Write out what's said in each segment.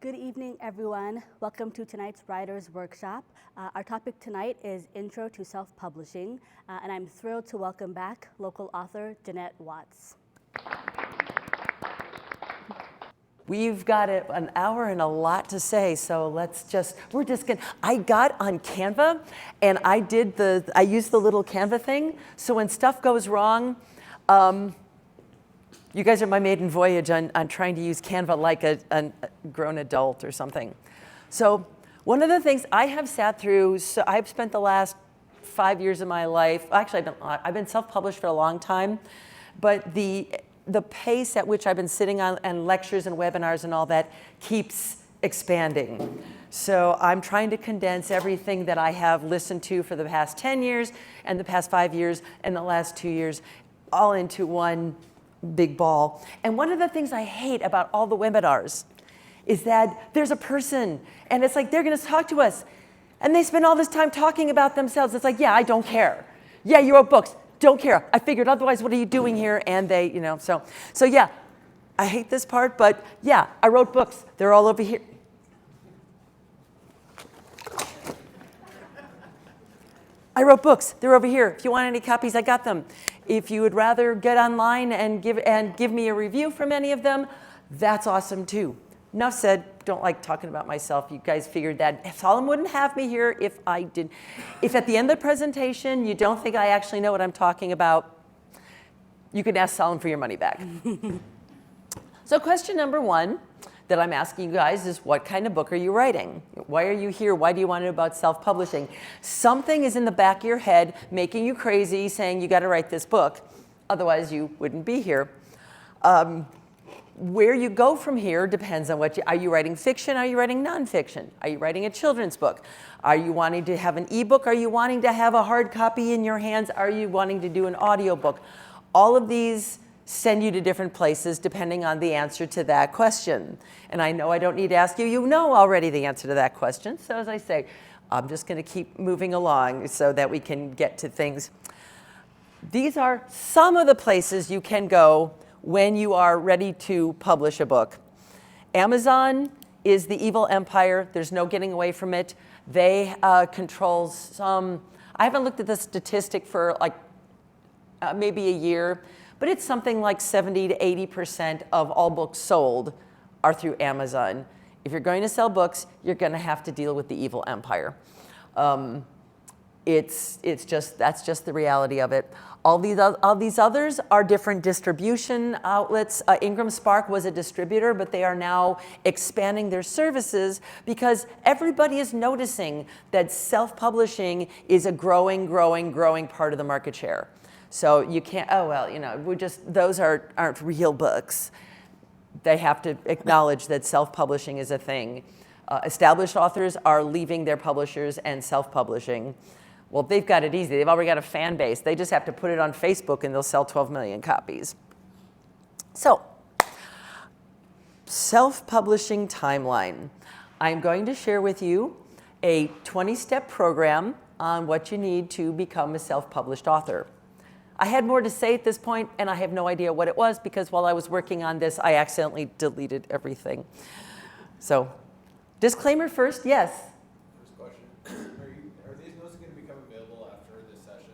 Good evening, everyone. Welcome to tonight's Writers' Workshop. Our topic tonight is Intro to Self-Publishing, and I'm thrilled to welcome back local author Jeanette Watts. We've got an hour and a lot to say, so we're just gonna, I got on Canva, and I used the little Canva thing, so when stuff goes wrong, you guys are my maiden voyage on trying to use Canva like a grown adult or something. So one of the things I have sat through, so I've spent the last 5 years of my life, actually I've been self-published for a long time, but the pace at which I've been sitting on and lectures and webinars and all that keeps expanding. So I'm trying to condense everything that I have listened to for the past 10 years and the past 5 years and the last 2 years all into one big ball. And one of the things I hate about all the webinars is that there's a person and it's like they're going to talk to us and they spend all this time talking about themselves. It's like, yeah, I don't care. Yeah, you wrote books. Don't care. I figured otherwise, what are you doing here? And they, so yeah, I hate this part, but yeah, I wrote books. They're all over here. I wrote books. They're over here. If you want any copies, I got them. If you would rather get online and give me a review from any of them, that's awesome too. Enough said. Don't like talking about myself. You guys figured that Solomon wouldn't have me here if I did. If at the end of the presentation you don't think I actually know what I'm talking about, you can ask Solomon for your money back. So question number one that I'm asking you guys is, what kind of book are you writing? Why are you here? Why do you want to know about self-publishing? Something is in the back of your head making you crazy, saying you got to write this book. Otherwise, you wouldn't be here. Where you go from here depends on are you writing fiction? Are you writing nonfiction? Are you writing a children's book? Are you wanting to have an ebook? Are you wanting to have a hard copy in your hands? Are you wanting to do an audiobook? All of these send you to different places depending on the answer to that question. And I know I don't need to ask you, you know already the answer to that question. So as I say, I'm just going to keep moving along so that we can get to things. These are some of the places you can go when you are ready to publish a book. Amazon is the evil empire. There's no getting away from it. They control some, I haven't looked at the statistic for like maybe a year, but it's something like 70 to 80% of all books sold are through Amazon. If you're going to sell books, you're going to have to deal with the evil empire. That's just the reality of it. All these others are different distribution outlets. Ingram Spark was a distributor, but they are now expanding their services because everybody is noticing that self-publishing is a growing part of the market share. So you can't, those aren't real books. They have to acknowledge that self-publishing is a thing. Established authors are leaving their publishers and self-publishing. Well, they've got it easy. They've already got a fan base. They just have to put it on Facebook and they'll sell 12 million copies. So, self-publishing timeline. I'm going to share with you a 20-step program on what you need to become a self-published author. I had more to say at this point, and I have no idea what it was because while I was working on this, I accidentally deleted everything. So, disclaimer first, yes? First question, are these notes going to become available after this session?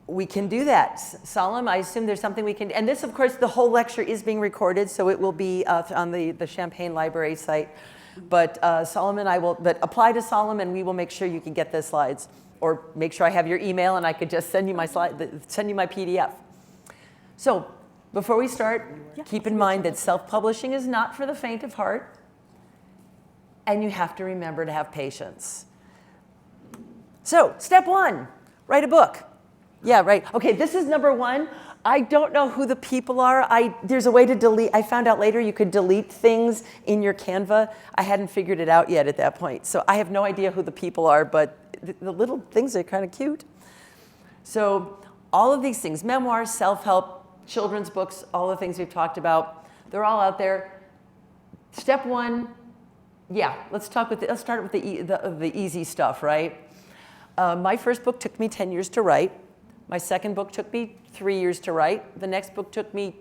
We can do that. Solomon, I assume there's something we can, and this, of course, the whole lecture is being recorded, so it will be on the Champaign Library site. But Solomon, apply to Solomon, and we will make sure you can get the slides. Or make sure I have your email and I could just send you my PDF. So before we start, keep in mind that self-publishing is not for the faint of heart. And you have to remember to have patience. So step one, write a book. Yeah, right. Okay, this is number one. I don't know who the people are. There's a way to delete. I found out later you could delete things in your Canva. I hadn't figured it out yet at that point. So I have no idea who the people are, but the little things are kind of cute. So all of these things, memoirs, self-help, children's books, all the things we've talked about, they're all out there. Step one, yeah, let's start with the easy stuff, right? My first book took me 10 years to write. My second book took me 3 years to write. The next book took me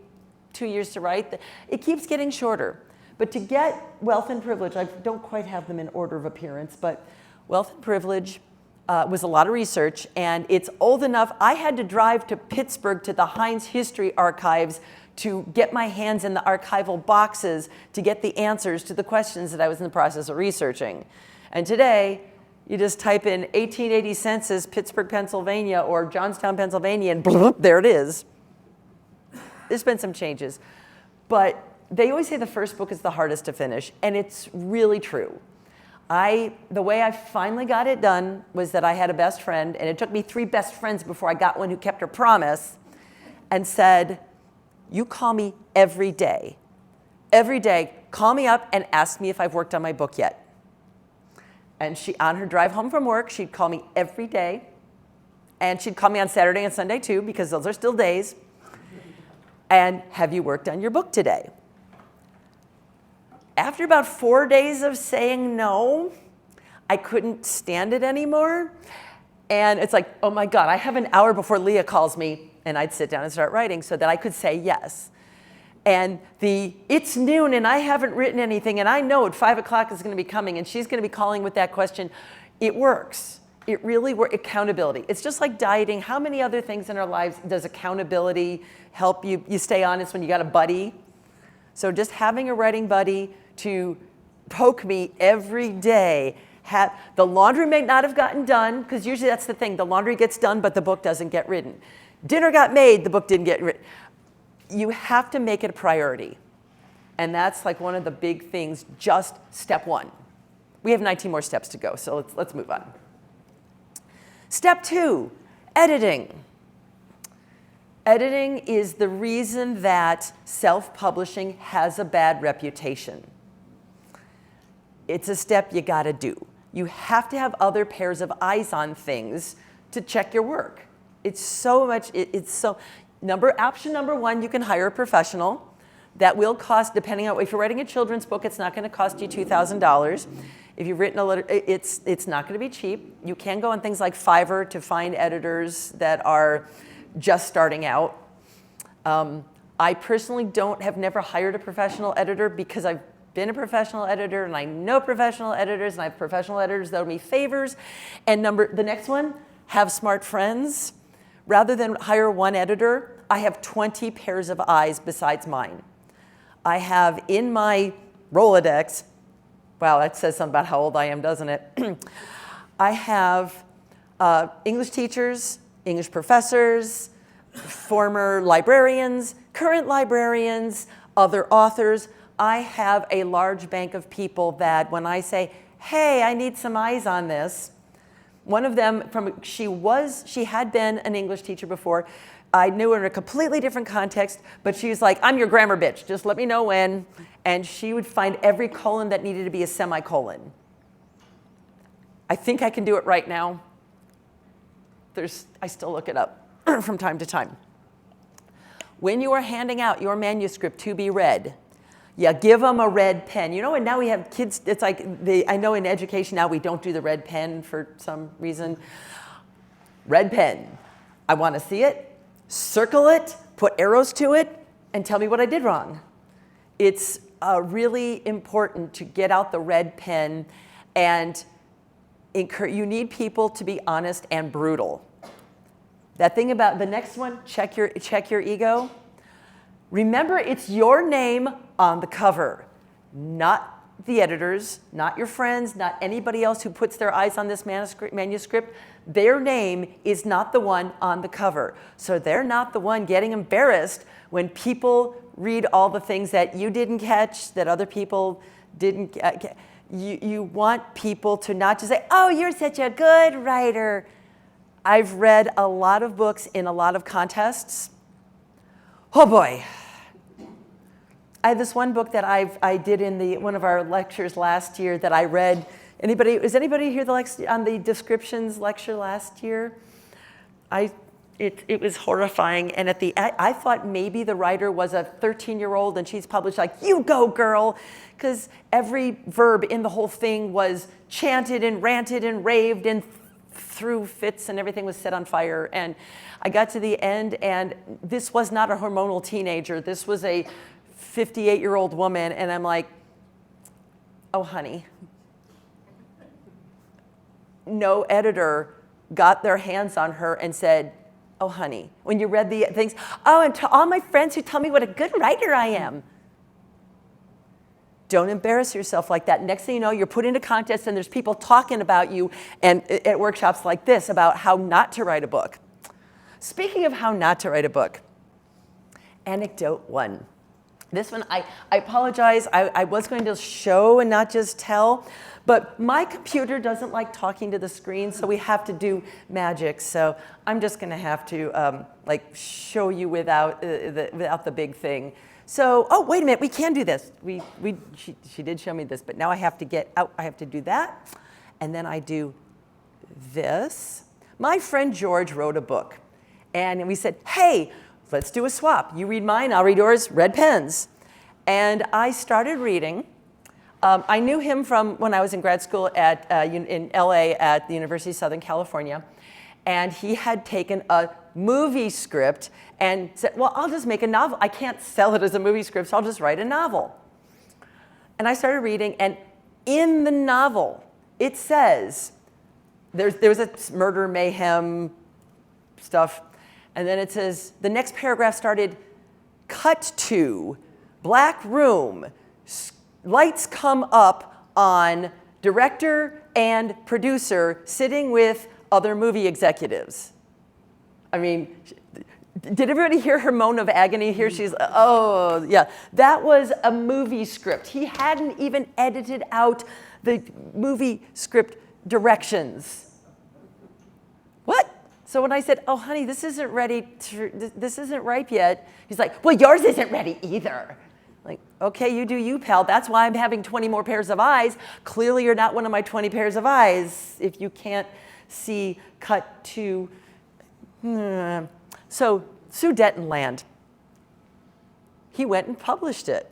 2 years to write. It keeps getting shorter But to get Wealth and Privilege, I don't quite have them in order of appearance, but Wealth and Privilege was a lot of research, and it's old enough. I had to drive to Pittsburgh to the Heinz History Archives to get my hands in the archival boxes to get the answers to the questions that I was in the process of researching. And today, you just type in 1880 census, Pittsburgh, Pennsylvania, or Johnstown, Pennsylvania, and bloop, there it is. There's been some changes. But they always say the first book is the hardest to finish, and it's really true. The way I finally got it done was that I had a best friend, and it took me 3 best friends before I got one who kept her promise and said, you call me every day. Every day, call me up and ask me if I've worked on my book yet. And on her drive home from work, she'd call me every day. And she'd call me on Saturday and Sunday too, because those are still days. And have you worked on your book today? After about 4 days of saying no, I couldn't stand it anymore. And it's like, oh my God, I have an hour before Leah calls me, and I'd sit down and start writing so that I could say yes. And it's noon and I haven't written anything, and I know at 5 o'clock is going to be coming and she's going to be calling with that question. It works. It really works. Accountability. It's just like dieting. How many other things in our lives does accountability help you stay honest when you got a buddy? So just having a writing buddy to poke me every day. The laundry may not have gotten done, because usually that's the thing. The laundry gets done, but the book doesn't get written. Dinner got made, the book didn't get written. You have to make it a priority. And that's like one of the big things, just step 1. We have 19 more steps to go, so let's move on. Step 2, editing. Editing is the reason that self-publishing has a bad reputation. It's a step you gotta do. You have to have other pairs of eyes on things to check your work. It's so much, option number 1, you can hire a professional. That will cost, depending on, if you're writing a children's book, it's not gonna cost you $2,000. If you've written a letter, it's not gonna be cheap. You can go on things like Fiverr to find editors that are just starting out. I personally have never hired a professional editor because I've been a professional editor and I know professional editors and I have professional editors that owe me favors. And the next one, have smart friends. Rather than hire one editor, I have 20 pairs of eyes besides mine. I have in my Rolodex, wow, that says something about how old I am, doesn't it? I have English teachers, English professors, former librarians, current librarians, other authors. I have a large bank of people that when I say, hey, I need some eyes on this, one of them, she had been an English teacher before. I knew her in a completely different context, but she was like, I'm your grammar bitch, just let me know when. And she would find every colon that needed to be a semicolon. I think I can do it right now. I still look it up from time to time. When you are handing out your manuscript to be read, you give them a red pen. You know, and now we have kids, it's like, I know in education now we don't do the red pen for some reason. Red pen. I want to see it, circle it, put arrows to it, and tell me what I did wrong. It's really important to get out the red pen, and you need people to be honest and brutal. That thing about the next one, check your ego. Remember, it's your name on the cover, not the editors, not your friends, not anybody else who puts their eyes on this manuscript. Their name is not the one on the cover. So they're not the one getting embarrassed when people read all the things that you didn't catch, that other people didn't catch. You want people to not just say, oh, you're such a good writer. I've read a lot of books in a lot of contests. Oh boy. I had this one book that I did in one of our lectures last year that I read. Is anybody here on the descriptions lecture last year? It was horrifying, and I thought maybe the writer was a 13-year-old and she's published like, you go girl, because every verb in the whole thing was chanted and ranted and raved and threw fits and everything was set on fire. And I got to the end, and this was not a hormonal teenager. This was a 58-year-old woman, and I'm like, oh, honey. No editor got their hands on her and said, oh, honey, when you read the things, oh, and to all my friends who tell me what a good writer I am. Don't embarrass yourself like that. Next thing you know, you're put into contests and there's people talking about you and at workshops like this about how not to write a book. Speaking of how not to write a book, anecdote 1. This one, I apologize. I was going to show and not just tell, but my computer doesn't like talking to the screen, so we have to do magic. So I'm just going to have to like show you without the big thing. So, oh, wait a minute, we can do this. She did show me this, but now I have to get out. I have to do that, and then I do this. My friend George wrote a book, and we said, hey, let's do a swap. You read mine, I'll read yours, red pens. And I started reading. I knew him from when I was in grad school in LA at the University of Southern California. And he had taken a movie script and said, well, I'll just make a novel. I can't sell it as a movie script, so I'll just write a novel. And I started reading, and in the novel, it says, there's a murder, mayhem stuff, and then it says, the next paragraph started, cut to, black room, lights come up on director and producer sitting with other movie executives. I mean, did everybody hear her moan of agony here? She's, oh, yeah. That was a movie script. He hadn't even edited out the movie script directions. What? So when I said, oh, honey, this isn't ready, this isn't ripe yet, he's like, well, yours isn't ready either. Like, okay, you do you, pal. That's why I'm having 20 more pairs of eyes. Clearly, you're not one of my 20 pairs of eyes if you can't see cut to. So, Sudetenland. He went and published it.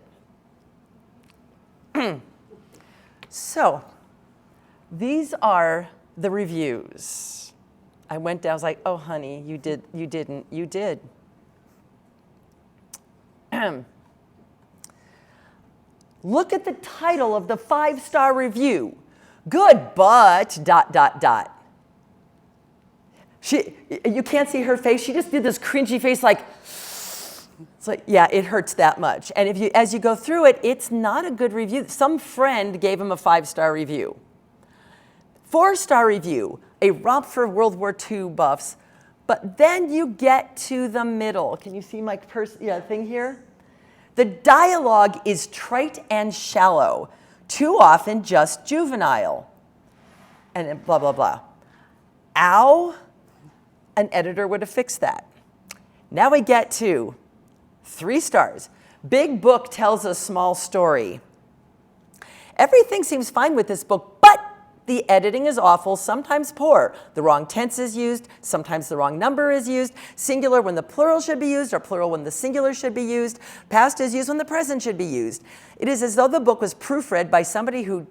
So, these are the reviews. I went down, I was like, oh, honey, you didn't, you did. Look at the title of the 5-star review. Good, but ... You can't see her face. She just did this cringy face like, it's like, yeah, it hurts that much. And as you go through it, it's not a good review. Some friend gave him a 5-star review. 4-star review, a romp for World War II buffs. But then you get to the middle. Can you see my thing here? The dialogue is trite and shallow, too often just juvenile. And then blah, blah, blah. Ow, an editor would have fixed that. Now we get to 3 stars. Big book tells a small story. Everything seems fine with this book, but the editing is awful, sometimes poor. The wrong tense is used, sometimes the wrong number is used, singular when the plural should be used, or plural when the singular should be used, past is used when the present should be used. It is as though the book was proofread by somebody who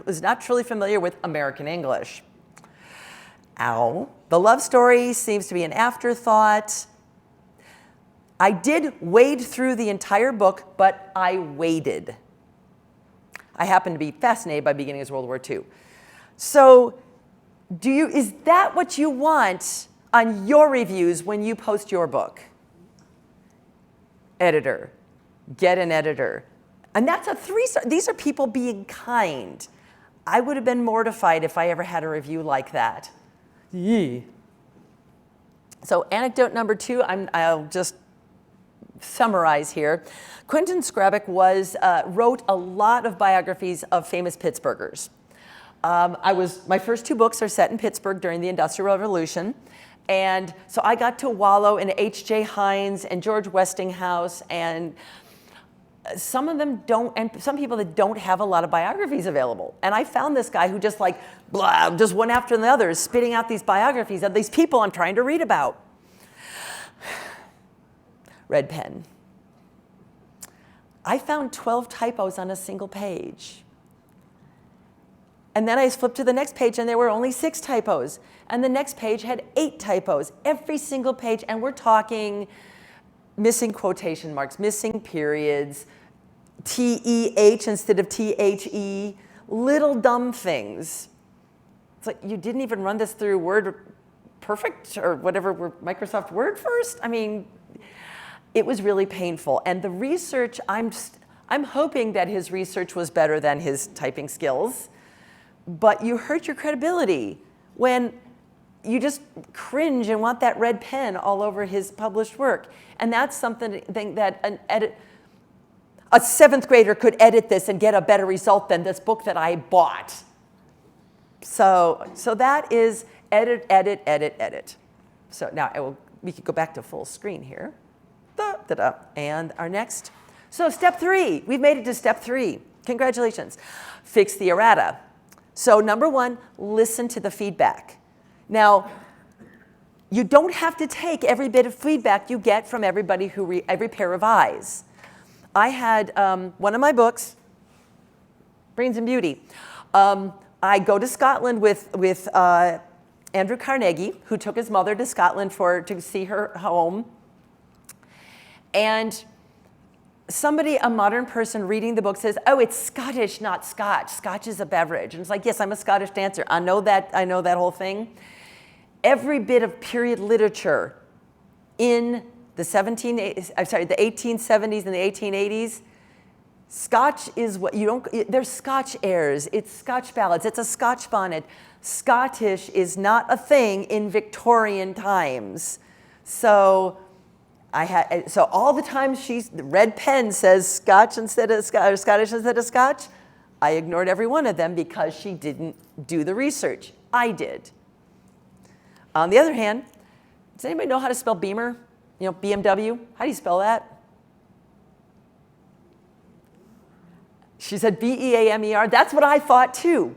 was not truly familiar with American English. Ow. The love story seems to be an afterthought. I did wade through the entire book, but I waded. I happen to be fascinated by beginning of World War II. So is that what you want on your reviews when you post your book? Editor, get an editor. And that's a 3-star. These are people being kind. I would have been mortified if I ever had a review like that. Yee. So anecdote number 2, I'll just summarize here. Quentin Scrabbick wrote a lot of biographies of famous Pittsburghers. My first 2 books are set in Pittsburgh during the Industrial Revolution. And so I got to wallow in H.J. Hines and George Westinghouse, and some of them don't, and some people that don't have a lot of biographies available. And I found this guy who just like, blah, just one after the other, spitting out these biographies of these people I'm trying to read about. Red pen. I found 12 typos on a single page. And then I flipped to the next page and there were only 6 typos. And the next page had 8 typos, every single page. And we're talking missing quotation marks, missing periods, T-E-H instead of T-H-E, little dumb things. It's like, you didn't even run this through Word Perfect or whatever, Microsoft Word first? I mean, it was really painful. And the research, I'm hoping that his research was better than his typing skills, but you hurt your credibility when you just cringe and want that red pen all over his published work. And that's something that a seventh grader could edit this and get a better result than this book that I bought. So that is edit, edit, edit, edit. So now we could go back to full screen here. And our next. So step 3, we've made it to step 3. Congratulations. Fix the errata. So number 1, listen to the feedback. Now, you don't have to take every bit of feedback you get from everybody who every pair of eyes. I had one of my books, Brains and Beauty. I go to Scotland with Andrew Carnegie, who took his mother to Scotland to see her home. And somebody, a modern person reading the book says, oh, it's Scottish, not Scotch. Scotch is a beverage. And it's like, yes, I'm a Scottish dancer. I know that whole thing. Every bit of period literature in the 1870s and the 1880s, Scotch is what you don't, there's Scotch airs, it's Scotch ballads, it's a Scotch bonnet. Scottish is not a thing in Victorian times. So all the time the red pen says Scotch instead of Scotch, or Scottish instead of Scotch, I ignored every one of them because she didn't do the research. I did. On the other hand, does anybody know how to spell Beamer? You know, BMW? How do you spell that? She said B-E-A-M-E-R. That's what I thought too.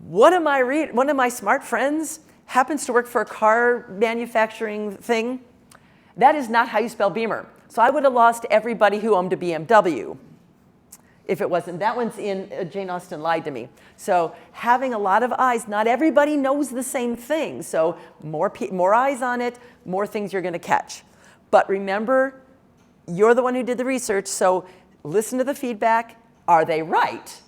One of my smart friends happens to work for a car manufacturing thing. That is not how you spell Beamer. So I would have lost everybody who owned a BMW if it wasn't. That one's in Jane Austen Lied to me. So having a lot of eyes, not everybody knows the same thing. So more eyes on it, more things you're going to catch. But remember, you're the one who did the research, so listen to the feedback. Are they right?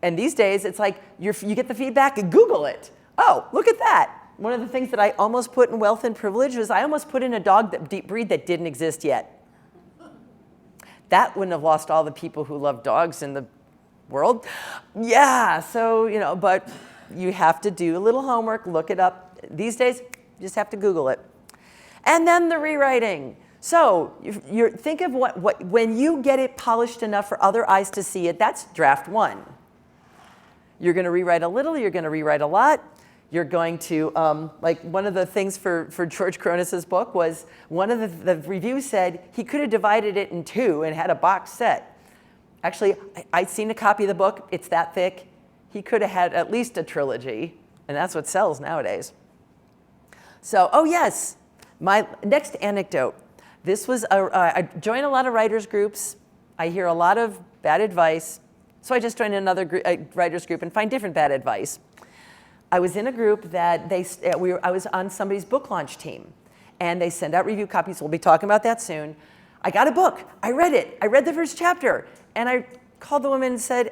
And these days, it's like you get the feedback and Google it. Oh, look at that. One of the things that I almost put in Wealth and Privilege was I almost put in a breed that didn't exist yet. That wouldn't have lost all the people who love dogs in the world. Yeah, so, but you have to do a little homework, look it up. These days, you just have to Google it. And then the rewriting. So think of when you get it polished enough for other eyes to see it, that's draft 1. You're going to rewrite a little, you're going to rewrite a lot. You're going to, like one of the things for George Cronus's book was one of the reviews said he could have divided it in 2 and had a box set. Actually, I'd seen a copy of the book. It's that thick. He could have had at least a trilogy, and that's what sells nowadays. So, oh yes, my next anecdote. This was, I join a lot of writers groups. I hear a lot of bad advice. So I just joined another writers group and find different bad advice. I was in a group that I was on somebody's book launch team, and they send out review copies. We'll be talking about that soon. I got a book. I read it. I read the first chapter, and I called the woman and said,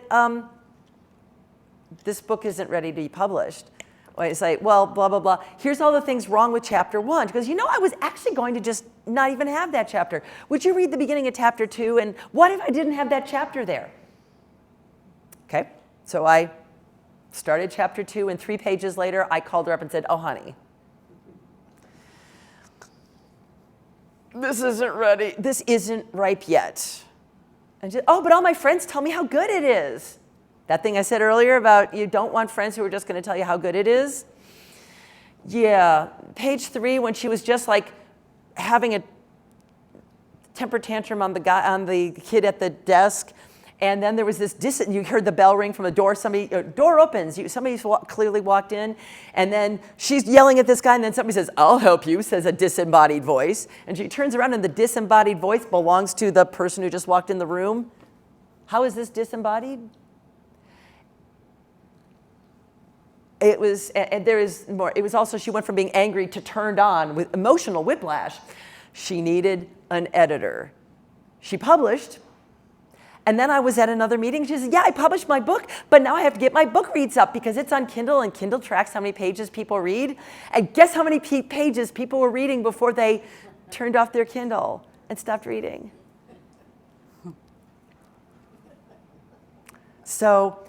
this book isn't ready to be published. I say, well, blah, blah, blah. Here's all the things wrong with chapter 1. She goes, I was actually going to just not even have that chapter. Would you read the beginning of chapter 2? And what if I didn't have that chapter there? Okay, so I started chapter 2, and 3 pages later, I called her up and said, oh, honey, this isn't ready. This isn't ripe yet. And she said, oh, but all my friends tell me how good it is. That thing I said earlier about you don't want friends who are just going to tell you how good it is. Yeah, page 3, when she was just like having a temper tantrum on the kid at the desk. And then there was this, you heard the bell ring from the door, door opens, somebody clearly walked in, and then she's yelling at this guy, and then somebody says, I'll help you, says a disembodied voice. And she turns around, and the disembodied voice belongs to the person who just walked in the room. How is this disembodied? It was, and there is more. It was also, she went from being angry to turned on with emotional whiplash. She needed an editor. She published. And then I was at another meeting. She said, yeah, I published my book, but now I have to get my book reads up because it's on Kindle, and Kindle tracks how many pages people read. And guess how many pages people were reading before they turned off their Kindle and stopped reading? So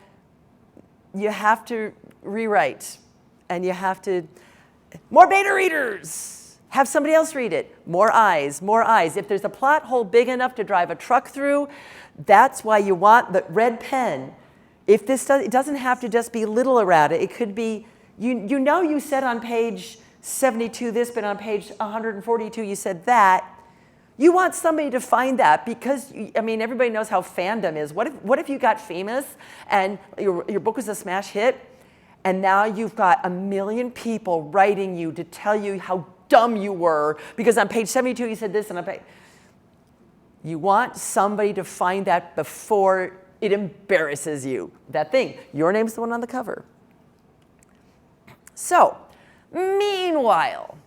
you have to rewrite, and you have to, more beta readers. Have somebody else read it. More eyes, more eyes. If there's a plot hole big enough to drive a truck through, that's why you want the red pen. If this it doesn't have to just be little errata. It could be, you know you said on page 72 this, but on page 142 you said that. You want somebody to find that because, I mean, everybody knows how fandom is. What if you got famous and your book was a smash hit, and now you've got 1 million people writing you to tell you how dumb you were because on page 72 you said this, and on page... You want somebody to find that before it embarrasses you. That thing, your name's the one on the cover. So, meanwhile,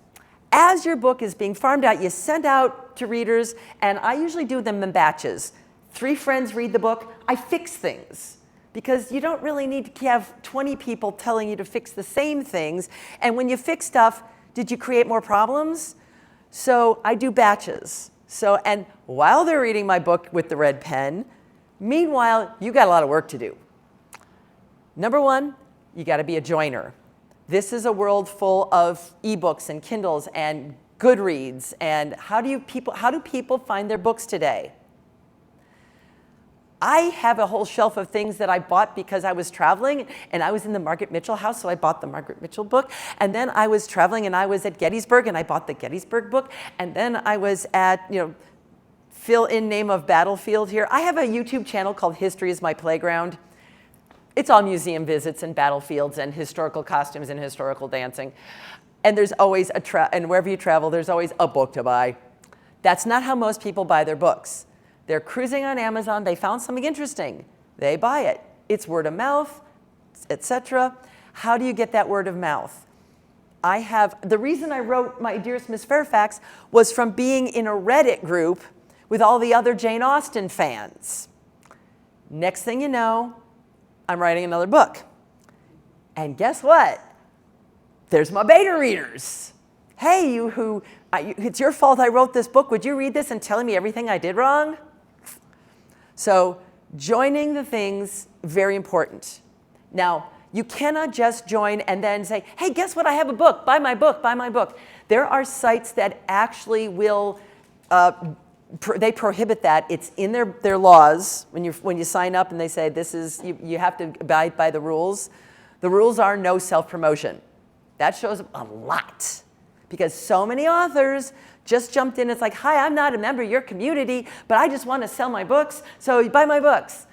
as your book is being farmed out, you send out to readers, and I usually do them in batches. 3 friends read the book, I fix things. Because you don't really need to have 20 people telling you to fix the same things. And when you fix stuff, did you create more problems? So I do batches. So, and while they're reading my book with the red pen, meanwhile, you got a lot of work to do. Number 1, you got to be a joiner. This is a world full of ebooks and Kindles and Goodreads. And how do people find their books today? I have a whole shelf of things that I bought because I was traveling, and I was in the Margaret Mitchell house, so I bought the Margaret Mitchell book. And then I was traveling, and I was at Gettysburg, and I bought the Gettysburg book. And then I was at, fill in name of battlefield here. I have a YouTube channel called History is My Playground. It's all museum visits and battlefields and historical costumes and historical dancing. And there's always and wherever you travel, there's always a book to buy. That's not how most people buy their books. They're cruising on Amazon, they found something interesting, they buy it. It's word of mouth, etc. How do you get that word of mouth? The reason I wrote my Dearest Miss Fairfax was from being in a Reddit group with all the other Jane Austen fans. Next thing you know, I'm writing another book. And guess what? There's my beta readers. Hey, it's your fault I wrote this book. Would you read this and tell me everything I did wrong? So joining the things, very important. Now, you cannot just join and then say, hey, guess what? I have a book. Buy my book. Buy my book. There are sites that actually will, they prohibit that. It's in their laws when you sign up and they say this is, you have to abide by the rules. The rules are no self-promotion. That shows a lot because so many authors just jumped in. It's like, hi, I'm not a member of your community, but I just want to sell my books, so you buy my books.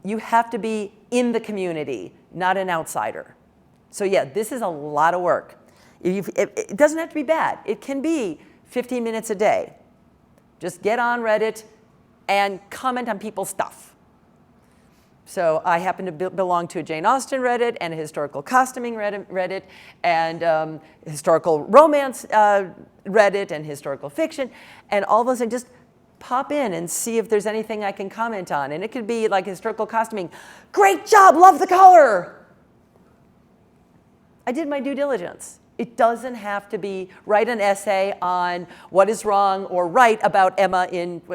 You have to be in the community, not an outsider. So yeah, this is a lot of work. It doesn't have to be bad. It can be 15 minutes a day. Just get on Reddit and comment on people's stuff. So I happen to belong to a Jane Austen Reddit and a historical costuming Reddit and historical romance Reddit and historical fiction and all those things. Just pop in and see if there's anything I can comment on. And it could be like historical costuming. Great job, love the color. I did my due diligence. It doesn't have to be write an essay on what is wrong or write about Emma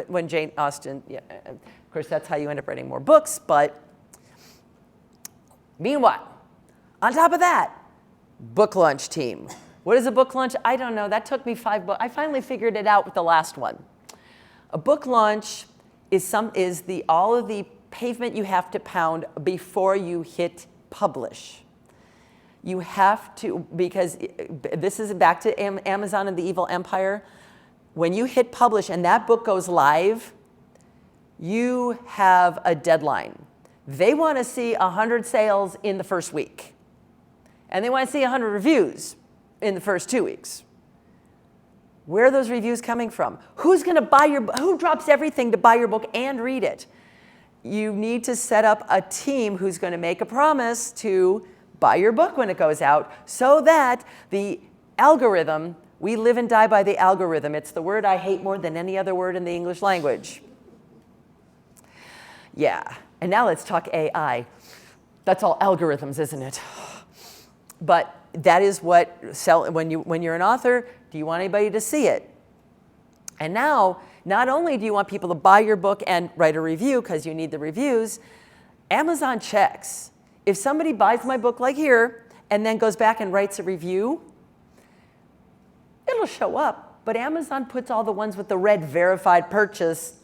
when Jane Austen. Yeah, of course, that's how you end up writing more books. But meanwhile, on top of that, book lunch team. What is a book lunch? I don't know. That took me 5 books. I finally figured it out with the last one. A book lunch is all of the pavement you have to pound before you hit publish. You have to, because this is back to Amazon and the Evil Empire. When you hit publish and that book goes live, you have a deadline. They want to see 100 sales in the first week. And they want to see 100 reviews in the first 2 weeks. Where are those reviews coming from? Who's going to buy your book? Who drops everything to buy your book and read it? You need to set up a team who's going to make a promise to buy your book when it goes out so that the algorithm We live and die by the algorithm. It's the word I hate more than any other word in the English language. Yeah, and now let's talk AI. That's all algorithms, isn't it? But that is what, when you're an author, do you want anybody to see it? And now, not only do you want people to buy your book and write a review because you need the reviews, Amazon checks. If somebody buys my book like here and then goes back and writes a review, it'll show up, but Amazon puts all the ones with the red verified purchase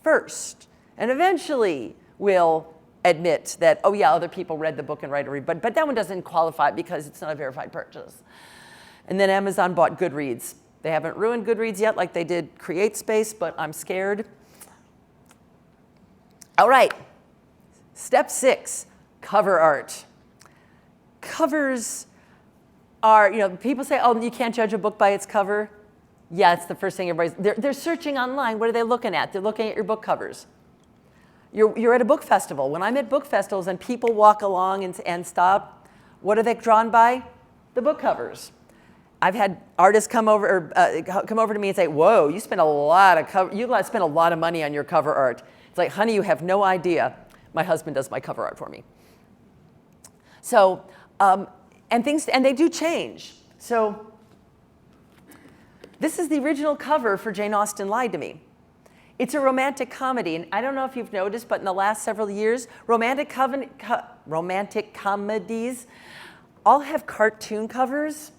first, and eventually will admit that, oh yeah, other people read the book and write a review, but that one doesn't qualify because it's not a verified purchase. And then Amazon bought Goodreads. They haven't ruined Goodreads yet like they did CreateSpace, but I'm scared. All right, step 6, cover art. Covers are, people say, oh, you can't judge a book by its cover. Yeah, it's the first thing they're searching online. What are they looking at? They're looking at your book covers. You're at a book festival. When I'm at book festivals and people walk along and stop, what are they drawn by? The book covers. I've had artists come over to me and say, whoa, you spent a lot of money on your cover art. It's like, honey, you have no idea. My husband does my cover art for me. So, and they do change. So this is the original cover for Jane Austen Lied to Me. It's a romantic comedy, and I don't know if you've noticed, but in the last several years, romantic comedies all have cartoon covers.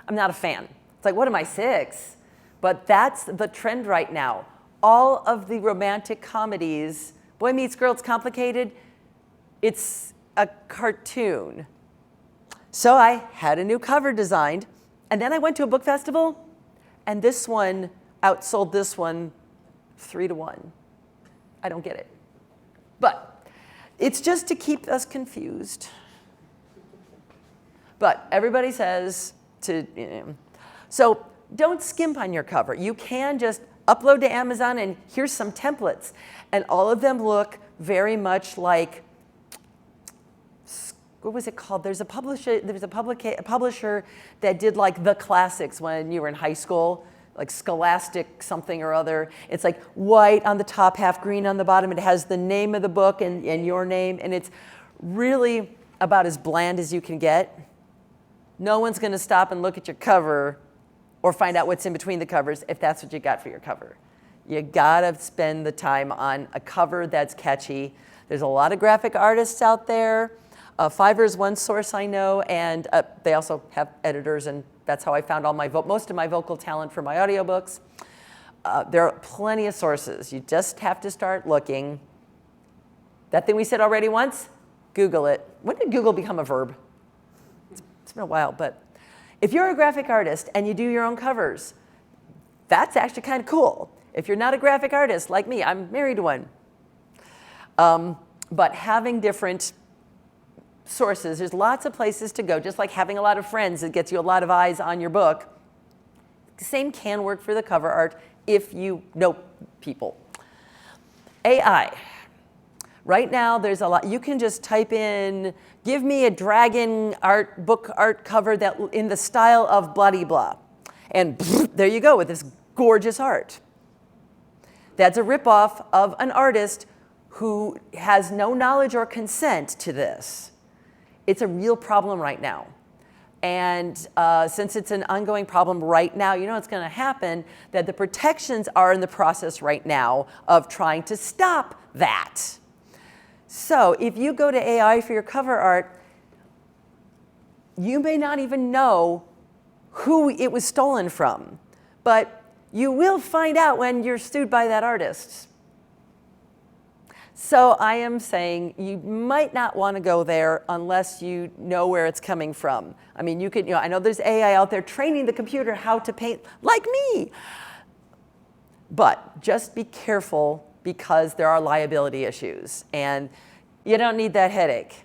I'm not a fan. It's like, what am I, 6? But that's the trend right now. All of the romantic comedies, Boy Meets Girl, It's Complicated, it's a cartoon. So I had a new cover designed, and then I went to a book festival, and this one outsold this one 3-to-1. I don't get it. But it's just to keep us confused. But everybody says so don't skimp on your cover. You can just upload to Amazon, and here's some templates. And all of them look very much like, what was it called? There was a publisher that did like the classics when you were in high school, like Scholastic something or other. It's like white on the top, half green on the bottom. It has the name of the book and your name, and it's really about as bland as you can get. No one's going to stop and look at your cover or find out what's in between the covers if that's what you got for your cover. You got to spend the time on a cover that's catchy. There's a lot of graphic artists out there. Fiverr is one source I know, and they also have editors, and that's how I found most of my vocal talent for my audiobooks. There are plenty of sources. You just have to start looking. That thing we said already once, Google it. When did Google become a verb? It's been a while, but if you're a graphic artist and you do your own covers, that's actually kind of cool. If you're not a graphic artist like me, I'm married to one. But having different sources, there's lots of places to go, just like having a lot of friends that gets you a lot of eyes on your book. The same can work for the cover art if you know people. AI. Right now, there's a lot. You can just type in, give me a dragon book art cover that in the style of blah-de-blah. And there you go with this gorgeous art. That's a ripoff of an artist who has no knowledge or consent to this. It's a real problem right now. And since it's an ongoing problem right now, you know what's going to happen, that the protections are in the process right now of trying to stop that. So if you go to AI for your cover art, you may not even know who it was stolen from, but you will find out when you're sued by that artist. So I am saying you might not want to go there unless you know where it's coming from. I mean, I know there's AI out there training the computer how to paint like me. But just be careful because there are liability issues and you don't need that headache.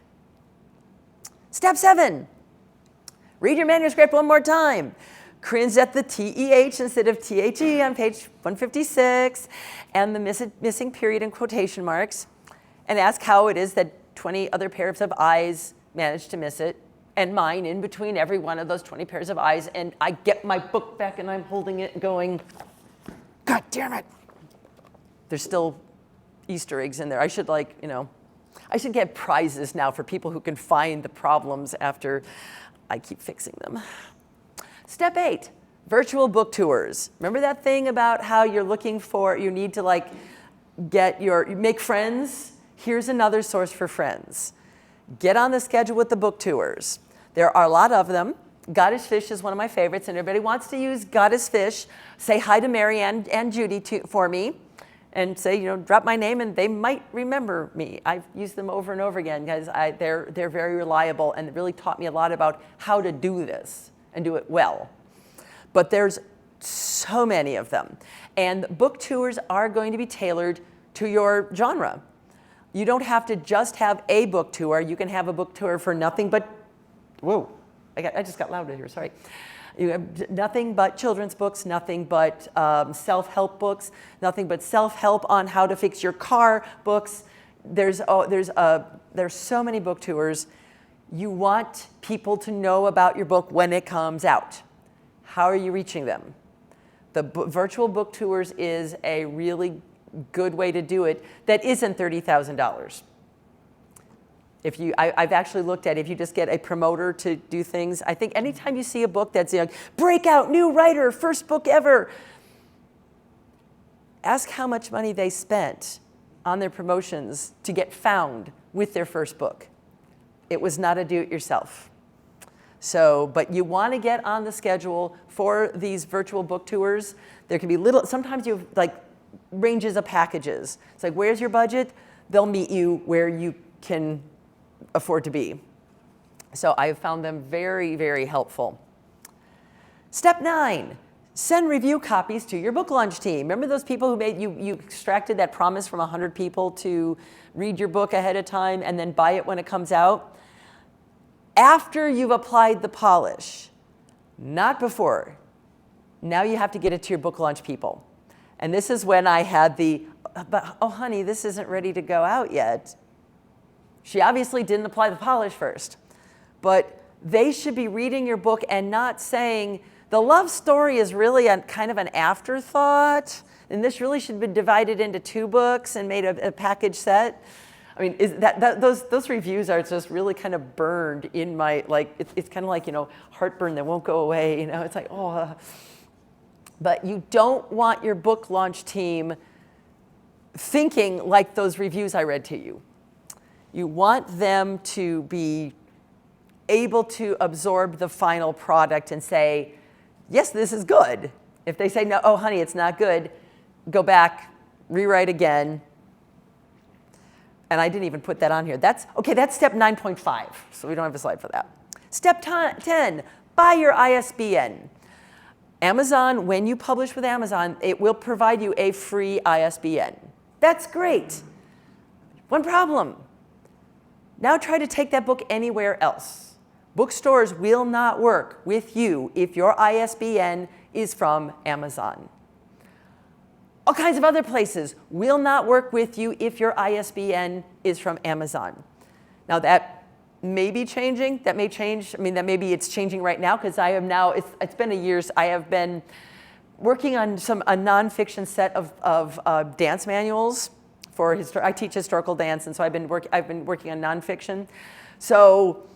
Step 7, read your manuscript one more time. Cringe at the TEH instead of THE on page 156 and the missing period and quotation marks, and ask how it is that 20 other pairs of eyes managed to miss it. and mine in between every one of those 20 pairs of eyes, and I get my book back and I'm holding it and going, God damn it. There's still Easter eggs in there. I should I should get prizes now for people who can find the problems after I keep fixing them. Step 8, virtual book tours. Remember that thing about how you're looking for, you need to make friends? Here's another source for friends. Get on the schedule with the book tours. There are a lot of them. Goddess Fish is one of my favorites, and everybody wants to use Goddess Fish. Say hi to Mary and Judy for me, and say, drop my name, and they might remember me. I've used them over and over again because they're very reliable, and it really taught me a lot about how to do this and do it well. But there's so many of them, and book tours are going to be tailored to your genre. You don't have to just have a book tour. You can have a book tour for nothing but, whoa, I just got loud in here, sorry. You have nothing but children's books, nothing but self-help books, nothing but self-help on how to fix your car books. There's so many book tours. You want people to know about your book when it comes out. How are you reaching them? The virtual book tours is a really good way to do it that isn't $30,000. I've actually looked at if you just get a promoter to do things. I think anytime you see a book that's breakout, new writer, first book ever, ask how much money they spent on their promotions to get found with their first book. It was not a do-it-yourself. But you want to get on the schedule for these virtual book tours. There can be sometimes you have ranges of packages. It's like, where's your budget? They'll meet you where you can afford to be. So I have found them very, very helpful. Step 9, send review copies to your book launch team. Remember those people who made you extracted that promise from 100 people to read your book ahead of time and then buy it when it comes out? After you've applied the polish, not before. Now you have to get it to your book launch people. And this is when I had oh honey, this isn't ready to go out yet. She obviously didn't apply the polish first. But they should be reading your book and not saying, the love story is really kind of an afterthought, and this really should be divided into 2 books and made a package set. I mean, those reviews are just really kind of burned in my, it's kind of like, heartburn that won't go away, it's like, oh. But you don't want your book launch team thinking like those reviews I read to you. You want them to be able to absorb the final product and say, yes, this is good. If they say, no, oh, honey, it's not good, go back, rewrite again. And I didn't even put that on here. That's step 9.5, so we don't have a slide for that. Step 10, buy your ISBN. Amazon, when you publish with Amazon, it will provide you a free ISBN. That's great. One problem. Now try to take that book anywhere else. Bookstores will not work with you if your ISBN is from Amazon. All kinds of other places will not work with you if your ISBN is from Amazon. Now that may be changing, that may change. I mean, that maybe it's changing right now because I am now, it's been a year, I have been working on a nonfiction set of dance manuals for, I teach historical dance, and so I've been working on nonfiction. So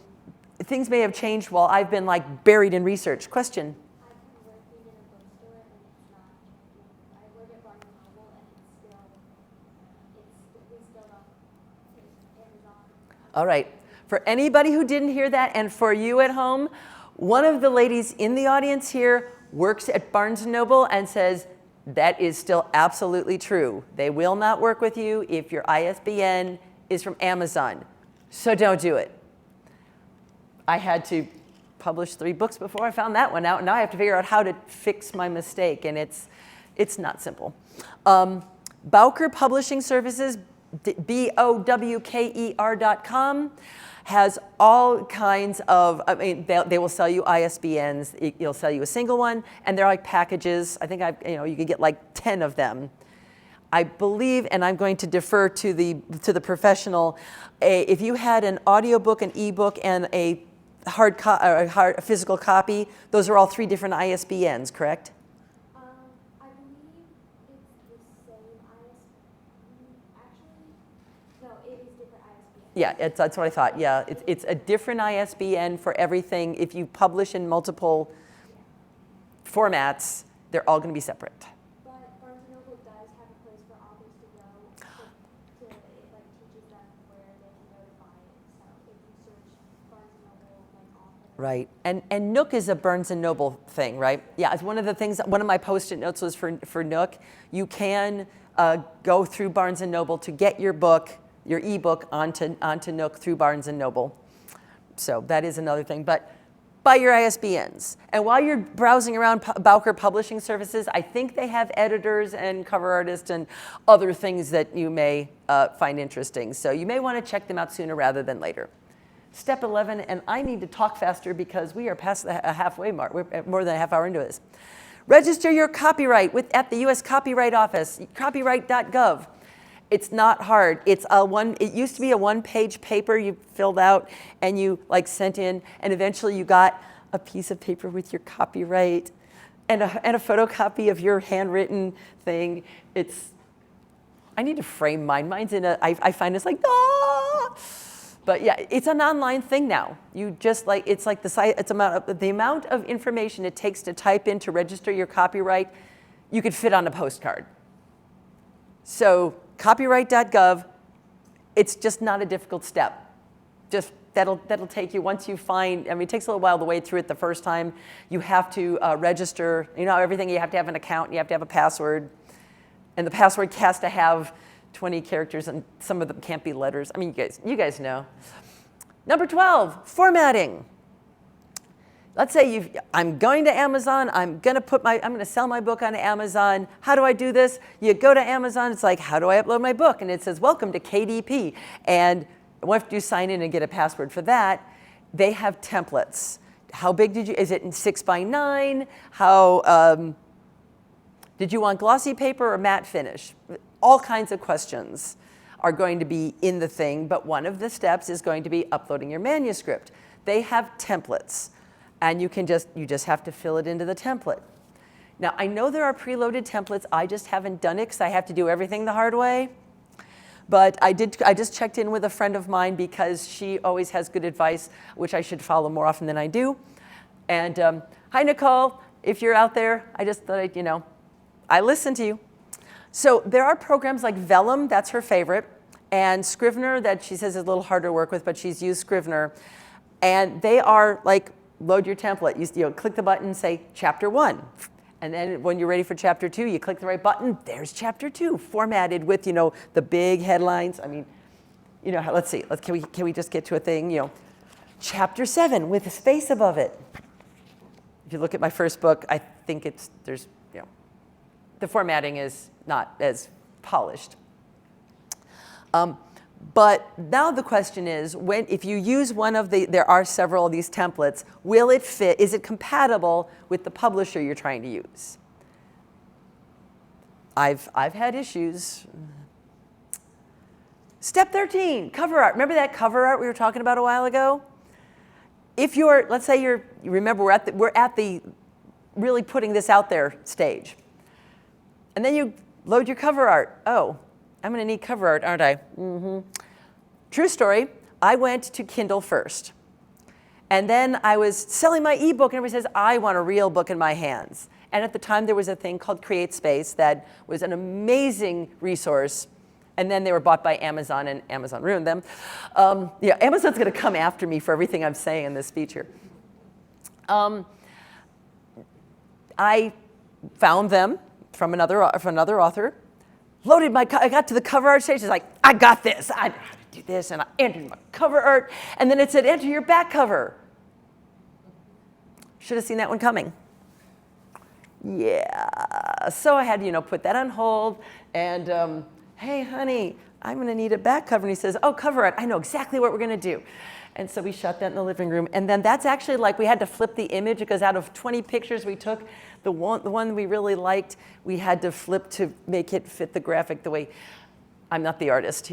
things may have changed while I've been buried in research. Question? All right. For anybody who didn't hear that, and for you at home, one of the ladies in the audience here works at Barnes & Noble and says, that is still absolutely true. They will not work with you if your ISBN is from Amazon. So don't do it. I had to publish 3 books before I found that one out. Now I have to figure out how to fix my mistake, and it's not simple. Bowker Publishing Services, BOWKER.com, has all kinds of, they will sell you ISBNs. They'll sell you a single one, and they're like packages. I think you can get 10 of them. I believe, and I'm going to defer to the professional, if you had an audiobook, an ebook, and a hard physical copy, those are all 3 different ISBNs, correct? I believe it's the same ISBN. Actually, no, it is different ISBN. Yeah, that's what I thought. Yeah, it's a different ISBN for everything. If you publish in multiple formats, they're all going to be separate. But Barnes & Noble does have a place for authors to go to it like teaches them where they can go to buy it. So if you search Barnes & Noble like author. Right, and Nook is a Barnes & Noble thing, right? Yeah, it's one of the things, one of my post-it notes was for Nook. You can go through Barnes & Noble to get your book, your ebook onto Nook through Barnes & Noble. So that is another thing, but buy your ISBNs. And while you're browsing around Bowker Publishing Services, I think they have editors and cover artists and other things that you may find interesting. So you may want to check them out sooner rather than later. Step 11, and I need to talk faster because we are past the halfway mark. We're more than a half hour into this. Register your copyright at the U.S. Copyright Office, copyright.gov. It's not hard. It used to be a 1-page paper you filled out and you sent in, and eventually you got a piece of paper with your copyright and a photocopy of your handwritten thing. I need to frame mine. Mine's I find it's like, ah! But yeah, it's an online thing now. You just it's like the amount of information it takes to type in to register your copyright, you could fit on a postcard. So copyright.gov, it's just not a difficult step. Just that'll take you, once you find, it takes a little while to wade through it the first time. You have to register, everything, you have to have an account, you have to have a password, and the password has to have 20 characters, and some of them can't be letters. You guys know. Number 12, formatting. Let's say I'm going to Amazon, I'm going to sell my book on Amazon. How do I do this? You go to Amazon, it's like, how do I upload my book? And it says, welcome to KDP. And once you sign in and get a password for that, they have templates. How big is it in 6x9? How, did you want glossy paper or matte finish? All kinds of questions are going to be in the thing, but one of the steps is going to be uploading your manuscript. They have templates. And you just have to fill it into the template. Now, I know there are preloaded templates. I just haven't done it because I have to do everything the hard way. But I just checked in with a friend of mine because she always has good advice, which I should follow more often than I do. And hi, Nicole, if you're out there, I just thought I listen to you. So there are programs like Vellum, that's her favorite, and Scrivener that she says is a little harder to work with, but she's used Scrivener. And they are load your template. You click the button, say chapter 1. And then when you're ready for chapter 2, you click the right button, there's chapter 2, formatted with, the big headlines. Let's see, can we just get to a thing, chapter 7 with a space above it. If you look at my first book, I think the formatting is not as polished. But now the question is, if you use there are several of these templates, will it fit? Is it compatible with the publisher you're trying to use? I've had issues. Step 13, cover art. Remember that cover art we were talking about a while ago? If let's say you remember we're at the really putting this out there stage. And then you load your cover art. Oh, I'm going to need cover art, aren't I? Mm-hmm. True story. I went to Kindle first. And then I was selling my ebook, and everybody says, I want a real book in my hands. And at the time, there was a thing called CreateSpace that was an amazing resource. And then they were bought by Amazon, and Amazon ruined them. Amazon's going to come after me for everything I'm saying in this speech here. I found them from another author. I got to the cover art stage. It's like, I got this. I know how to do this. And I entered my cover art. And then it said, enter your back cover. Should have seen that one coming. Yeah. So I had to, put that on hold. And, hey, honey, I'm going to need a back cover. And he says, oh, cover art. I know exactly what we're going to do. And so we shot that in the living room. And then that's actually we had to flip the image because out of 20 pictures we took, the one we really liked, we had to flip to make it fit the graphic the way, I'm not the artist,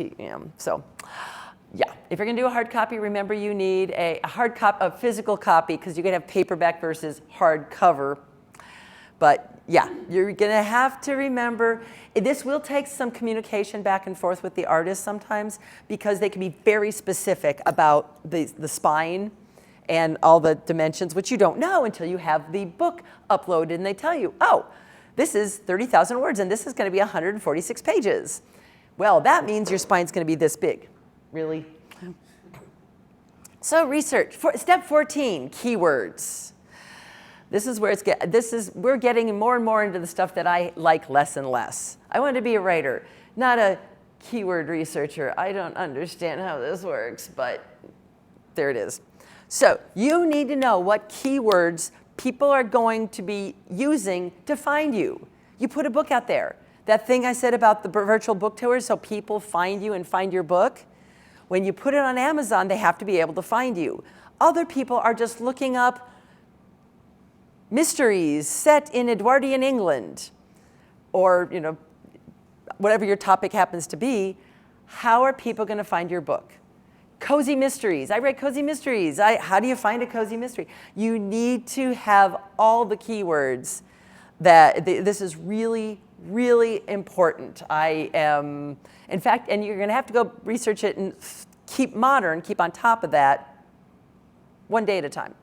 so. Yeah, if you're going to do a hard copy, remember you need a physical copy, because you can have paperback versus hardcover. But yeah, you're going to have to remember, this will take some communication back and forth with the artist sometimes, because they can be very specific about the spine and all the dimensions, which you don't know until you have the book uploaded and they tell you, oh, this is 30,000 words and this is going to be 146 pages. Well, that means your spine's going to be this big. Really? So research. Step 14, keywords. This is where we're getting more and more into the stuff that I like less and less. I want to be a writer, not a keyword researcher. I don't understand how this works, but there it is. So you need to know what keywords people are going to be using to find you. You put a book out there. That thing I said about the virtual book tours, so people find you and find your book. When you put it on Amazon, they have to be able to find you. Other people are just looking up mysteries set in Edwardian England, or whatever your topic happens to be. How are people going to find your book? Cozy mysteries. I read cozy mysteries. How do you find a cozy mystery? You need to have all the keywords. This is really, really important. In fact, and you're going to have to go research it and keep on top of that, one day at a time.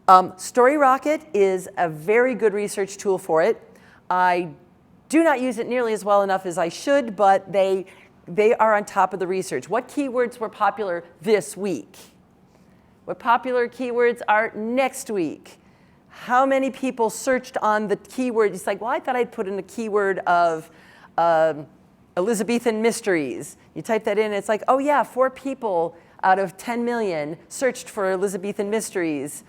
StoryRocket is a very good research tool for it. I do not use it nearly as well enough as I should, but they are on top of the research. What keywords were popular this week? What popular keywords are next week? How many people searched on the keyword? It's like, well, I thought I'd put in a keyword of Elizabethan mysteries. You type that in, it's like, oh yeah, 4 people out of 10 million searched for Elizabethan mysteries.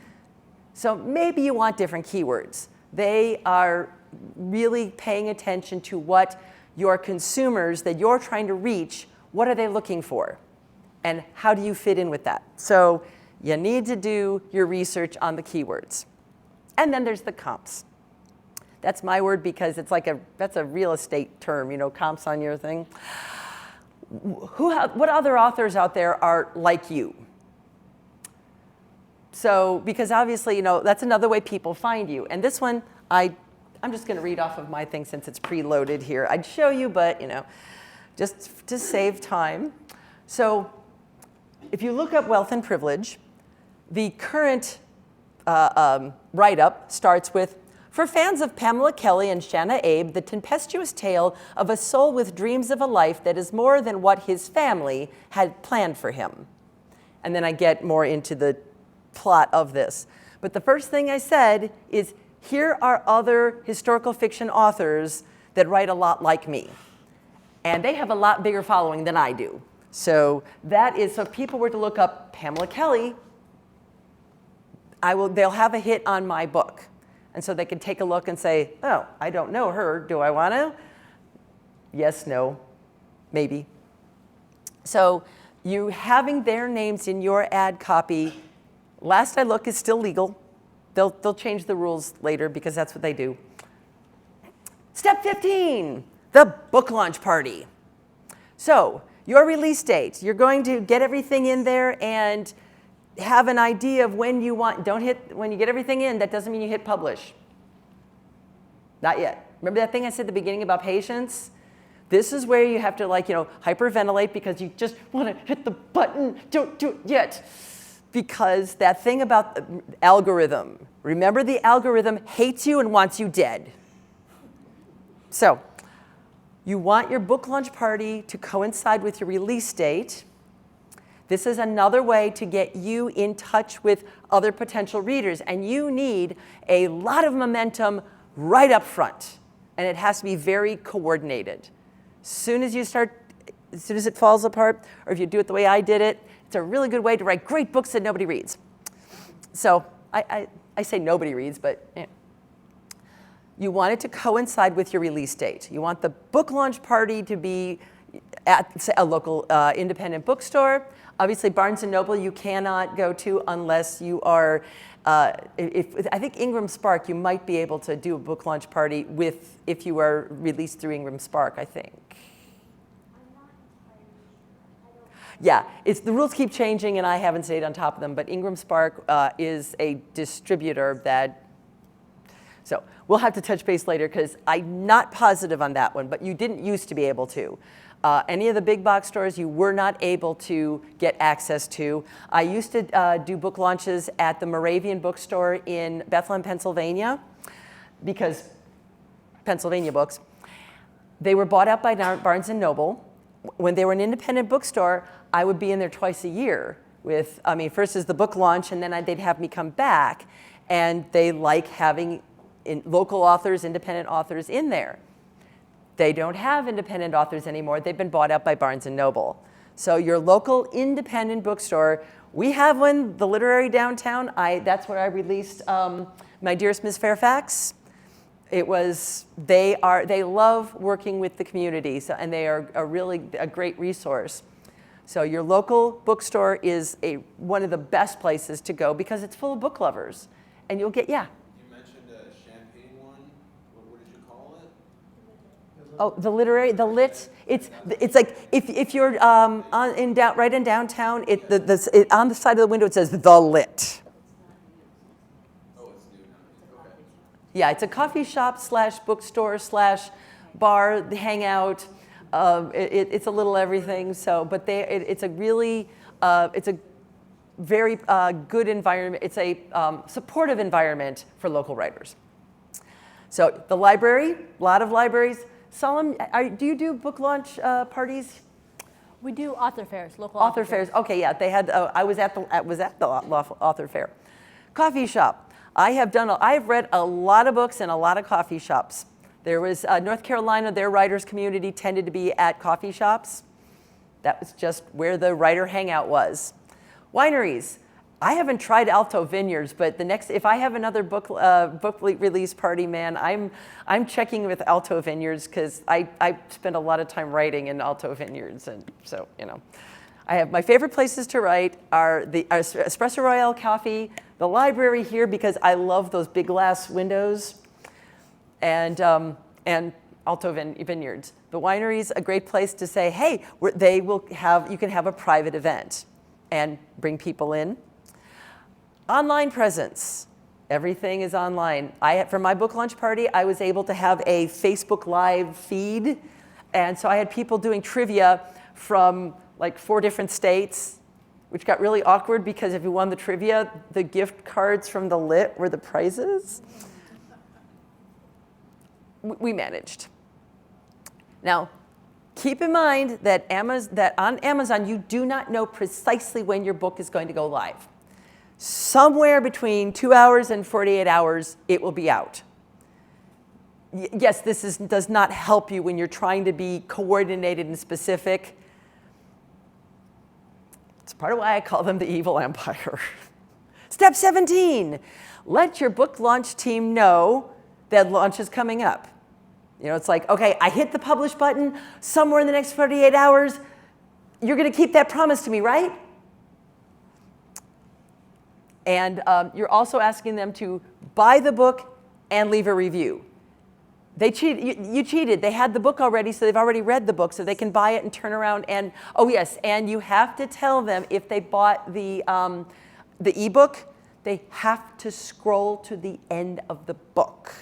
So maybe you want different keywords. They are really paying attention to what your consumers that you're trying to reach, what are they looking for? And how do you fit in with that? So you need to do your research on the keywords. And then there's the comps. That's my word because it's like that's a real estate term, comps on your thing. What other authors out there are like you? So, because obviously, that's another way people find you. And this one, I'm just going to read off of my thing since it's preloaded here. I'd show you, but, just to save time. So, if you look up wealth and privilege, the current write-up starts with, for fans of Pamela Kelly and Shanna Abe, the tempestuous tale of a soul with dreams of a life that is more than what his family had planned for him. And then I get more into the plot of this. But the first thing I said is, here are other historical fiction authors that write a lot like me. And they have a lot bigger following than I do. So so if people were to look up Pamela Kelly, they'll have a hit on my book. And so they can take a look and say, oh, I don't know her. Do I want to? Yes, no, maybe. So you having their names in your ad copy, last I look, is still legal. They'll change the rules later because that's what they do. Step 15, the book launch party. So your release date, you're going to get everything in there and have an idea of when you want. When you get everything in, that doesn't mean you hit publish. Not yet. Remember that thing I said at the beginning about patience? This is where you have to hyperventilate because you just want to hit the button. Don't do it yet. Because that thing about the algorithm, remember the algorithm hates you and wants you dead. So you want your book launch party to coincide with your release date. This is another way to get you in touch with other potential readers. And you need a lot of momentum right up front. And it has to be very coordinated. As soon as it falls apart, or if you do it the way I did it, it's a really good way to write great books that nobody reads. So I say nobody reads, but you want it to coincide with your release date. You want the book launch party to be at, say, a local independent bookstore. Obviously, Barnes & Noble you cannot go to unless you are, I think Ingram Spark, you might be able to do a book launch party if you are released through Ingram Spark, I think. Yeah, the rules keep changing, and I haven't stayed on top of them. But Ingram Spark is a distributor that. So we'll have to touch base later because I'm not positive on that one. But you didn't used to be able to. Any of the big box stores, you were not able to get access to. I used to do book launches at the Moravian bookstore in Bethlehem, Pennsylvania, because Pennsylvania books. They were bought out by Barnes & Noble. When they were an independent bookstore, I would be in there twice a year with, first is the book launch, and then they'd have me come back, and they like having local authors, independent authors in there. They don't have independent authors anymore. They've been bought out by Barnes & Noble. So your local independent bookstore, we have one, the Literary Downtown. That's where I released my Dearest Miss Fairfax. They love working with the community, and they are really a great resource. So your local bookstore is one of the best places to go because it's full of book lovers. And you'll get, yeah. You mentioned a champagne one. What did you call it? Oh, the lit. It's like if you're right in downtown, on the side of the window it says the lit. Oh, it's new now. Okay. Yeah, it's a coffee shop / bookstore / bar hangout. It's a little everything. So, but it's a really it's a very good environment. It's a supportive environment for local writers. So the library, a lot of libraries. Solemn, do you do book launch parties? We do author fairs, local Author fairs. Okay, yeah, they had. I was at the author fair. Coffee shop. I've read a lot of books in a lot of coffee shops. There was North Carolina. Their writers community tended to be at coffee shops. That was just where the writer hangout was. Wineries. I haven't tried Alto Vineyards, but if I have another book release party, man, I'm checking with Alto Vineyards because I spend a lot of time writing in Alto Vineyards, and so I have my favorite places to write are the Espresso Royale Coffee, the library here because I love those big glass windows, and Alto Vineyards. The winery's a great place to say, hey, you can have a private event and bring people in. Online presence. Everything is online. For my book launch party, I was able to have a Facebook Live feed. And so I had people doing trivia from like 4 different states, which got really awkward because if you won the trivia, the gift cards from the lit were the prizes. We managed. Now, keep in mind that on Amazon, you do not know precisely when your book is going to go live. Somewhere between 2 hours and 48 hours, it will be out. Yes, this does not help you when you're trying to be coordinated and specific. It's part of why I call them the evil empire. Step 17, let your book launch team know that launch is coming up. It's like, okay, I hit the publish button somewhere in the next 48 hours. You're going to keep that promise to me, right? And you're also asking them to buy the book and leave a review. They cheated. You cheated. They had the book already, so they've already read the book, so they can buy it and turn around. And oh yes, and you have to tell them if they bought the ebook, they have to scroll to the end of the book.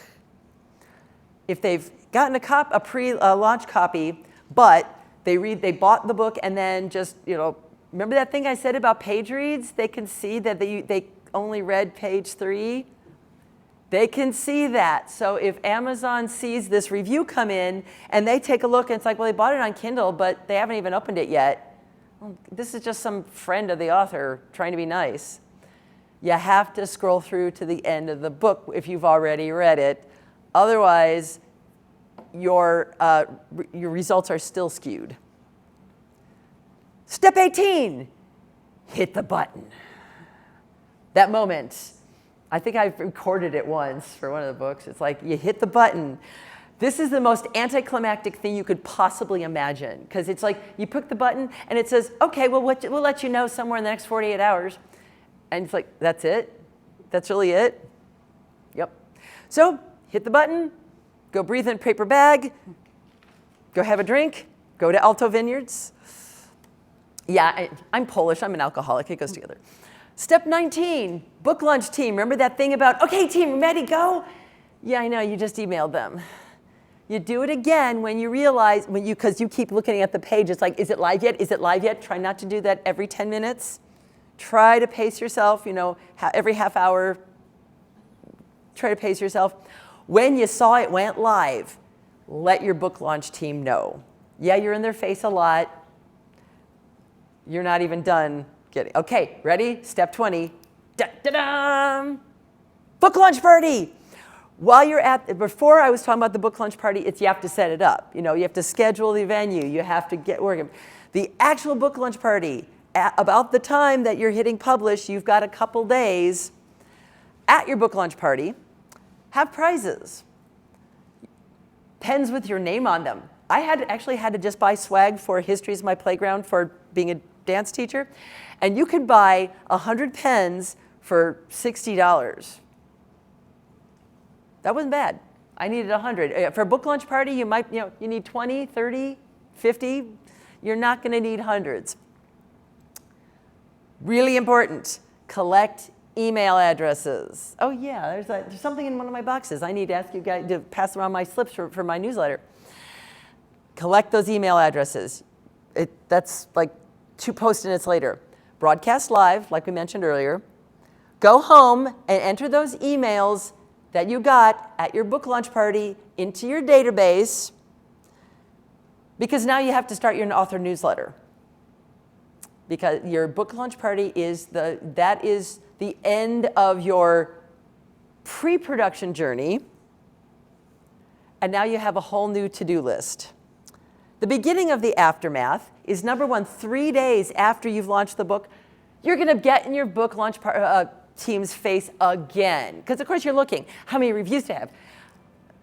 If they've gotten a pre-launch copy, but they bought the book and then just remember that thing I said about page reads? They can see that they only read page 3. They can see that. So if Amazon sees this review come in and they take a look and it's like, well, they bought it on Kindle, but they haven't even opened it yet. Well, this is just some friend of the author trying to be nice. You have to scroll through to the end of the book if you've already read it. Otherwise, your results are still skewed. Step 18, hit the button. That moment, I think I've recorded it once for one of the books. It's like you hit the button. This is the most anticlimactic thing you could possibly imagine because it's like you click the button and it says, okay, well, we'll let you know somewhere in the next 48 hours. And it's like, that's it? That's really it? Yep. So hit the button, go breathe in a paper bag, go have a drink, go to Alto Vineyards. Yeah, I'm Polish, I'm an alcoholic, it goes together. Step 19, book launch team. Remember that thing about, okay team, ready, go? Yeah, I know, you just emailed them. You do it again when you realize, because you keep looking at the page, it's like, is it live yet? Is it live yet? Try not to do that every 10 minutes. Try to pace yourself, every half hour, try to pace yourself. When you saw it went live, let your book launch team know. Yeah, you're in their face a lot. You're not even done getting, okay, ready? Step 20, da-da-da! Book launch party. While you're before I was talking about the book launch party, you have to set it up. You have to schedule the venue, you have to get working. The actual book launch party, about the time that you're hitting publish, you've got a couple days at your book launch party, have prizes. Pens with your name on them. I actually had to just buy swag for History is My Playground for being a dance teacher. And you could buy 100 pens for $60. That wasn't bad. I needed 100. For a book launch party, you might, you need 20, 30, 50. You're not going to need hundreds. Really important, collect email addresses. Oh yeah, there's something in one of my boxes. I need to ask you guys to pass around my slips for my newsletter. Collect those email addresses. That's like 2 Post-its later. Broadcast live, like we mentioned earlier. Go home and enter those emails that you got at your book launch party into your database, because now you have to start your author newsletter. Because your book launch party is the end of your pre-production journey, and now you have a whole new to-do list. The beginning of the aftermath is, number 1, 3 days after you've launched the book, you're going to get in your book launch team's face again. Because of course you're looking, how many reviews do you have?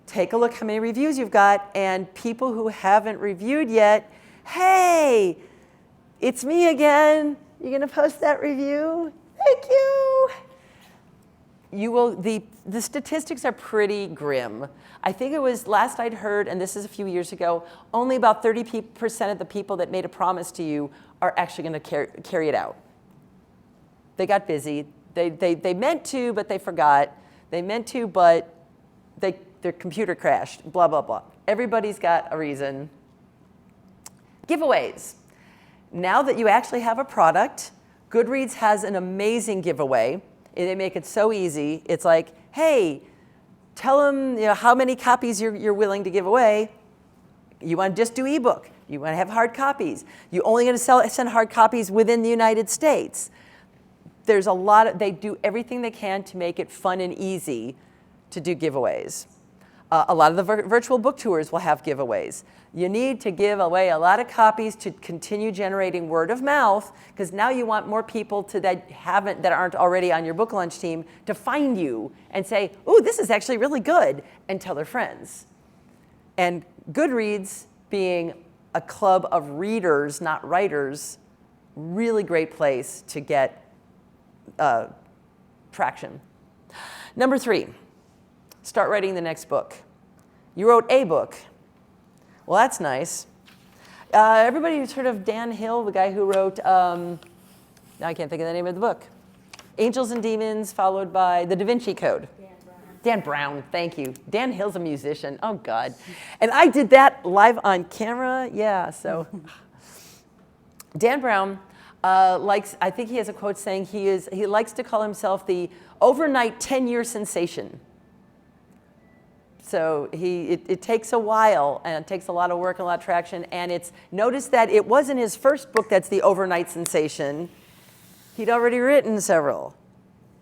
Take a look how many reviews you've got, and people who haven't reviewed yet, hey, it's me again. You're going to post that review? Thank you. You will, the statistics are pretty grim. I think it was, last I'd heard, and this is a few years ago, only about 30% of the people that made a promise to you are actually going to carry it out. They got busy. They meant to, but they forgot. They meant to, but their computer crashed, blah, blah, blah. Everybody's got a reason. Giveaways. Now that you actually have a product, Goodreads has an amazing giveaway. They make it so easy. It's like, hey, tell them how many copies you're willing to give away. You want to just do ebook. You want to have hard copies. You're only going to send hard copies within the United States. There's a lot they do everything they can to make it fun and easy to do giveaways. A lot of the virtual book tours will have giveaways. You need to give away a lot of copies to continue generating word of mouth, because now you want more people that aren't already on your book launch team to find you and say, ooh, this is actually really good, and tell their friends. And Goodreads, being a club of readers, not writers, really great place to get traction. Number 3, start writing the next book. You wrote a book. Well, that's nice. Everybody who's heard of Dan Hill, the guy who wrote, now I can't think of the name of the book, Angels and Demons, followed by The Da Vinci Code. Dan Brown, thank you. Dan Hill's a musician, oh God. And I did that live on camera, yeah, so. Dan Brown I think he has a quote saying he likes to call himself the overnight 10-year sensation. So it takes a while, and it takes a lot of work and a lot of traction, and notice that it wasn't his first book that's the overnight sensation. He'd already written several,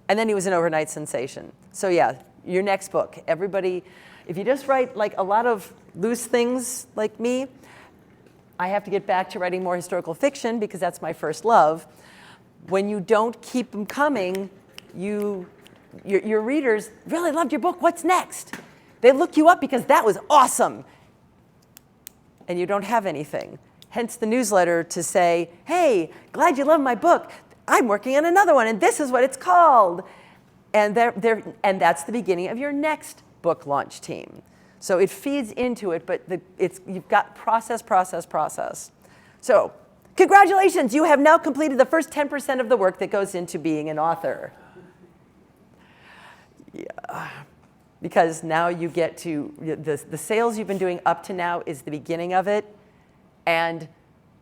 and then he was an overnight sensation. So yeah, your next book. Everybody, if you just write like a lot of loose things like me, I have to get back to writing more historical fiction because that's my first love. When you don't keep them coming, your readers really loved your book. What's next? They look you up because that was awesome. And you don't have anything. Hence the newsletter to say, hey, glad you love my book. I'm working on another one, and this is what it's called. And that's the beginning of your next book launch team. So it feeds into it, but you've got process. So Congratulations, you have now completed the first 10% of the work that goes into being an author. Yeah. Because now you get to, the sales you've been doing up to now is the beginning of it, and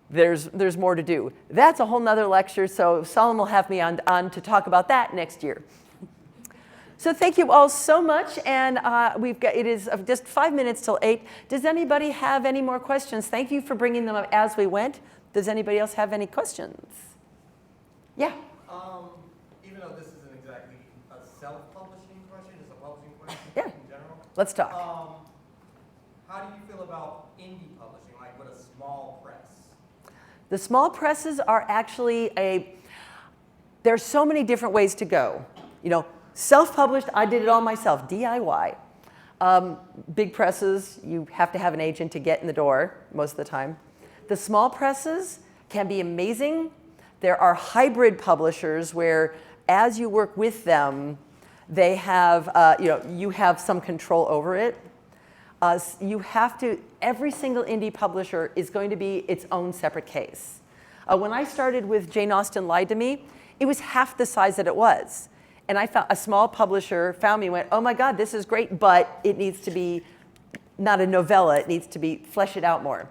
there's more to do. That's a whole nother lecture, so Solomon will have me on to talk about that next year. So thank you all so much, and it is just 5 minutes till 8. Does anybody have any more questions? Thank you for bringing them up as we went. Does anybody else have any questions? Yeah? Even though this isn't exactly a self-publishing question, it's a publishing question Yeah. in general. Let's talk. How do you feel about indie publishing, like with a small press? The small presses are actually there's so many different ways to go. You know, self-published, I did it all myself, DIY. Big presses, you have to have an agent to get in the door most of the time. The small presses can be amazing. There are hybrid publishers where as you work with them, they have, you have some control over it. You have to, every single indie publisher is going to be its own separate case. When I started with Jane Austen Lied to Me, it was half the size that it was. And I found a small publisher found me and went, oh my God, this is great, but it needs to be not a novella, it needs to be, flesh it out more.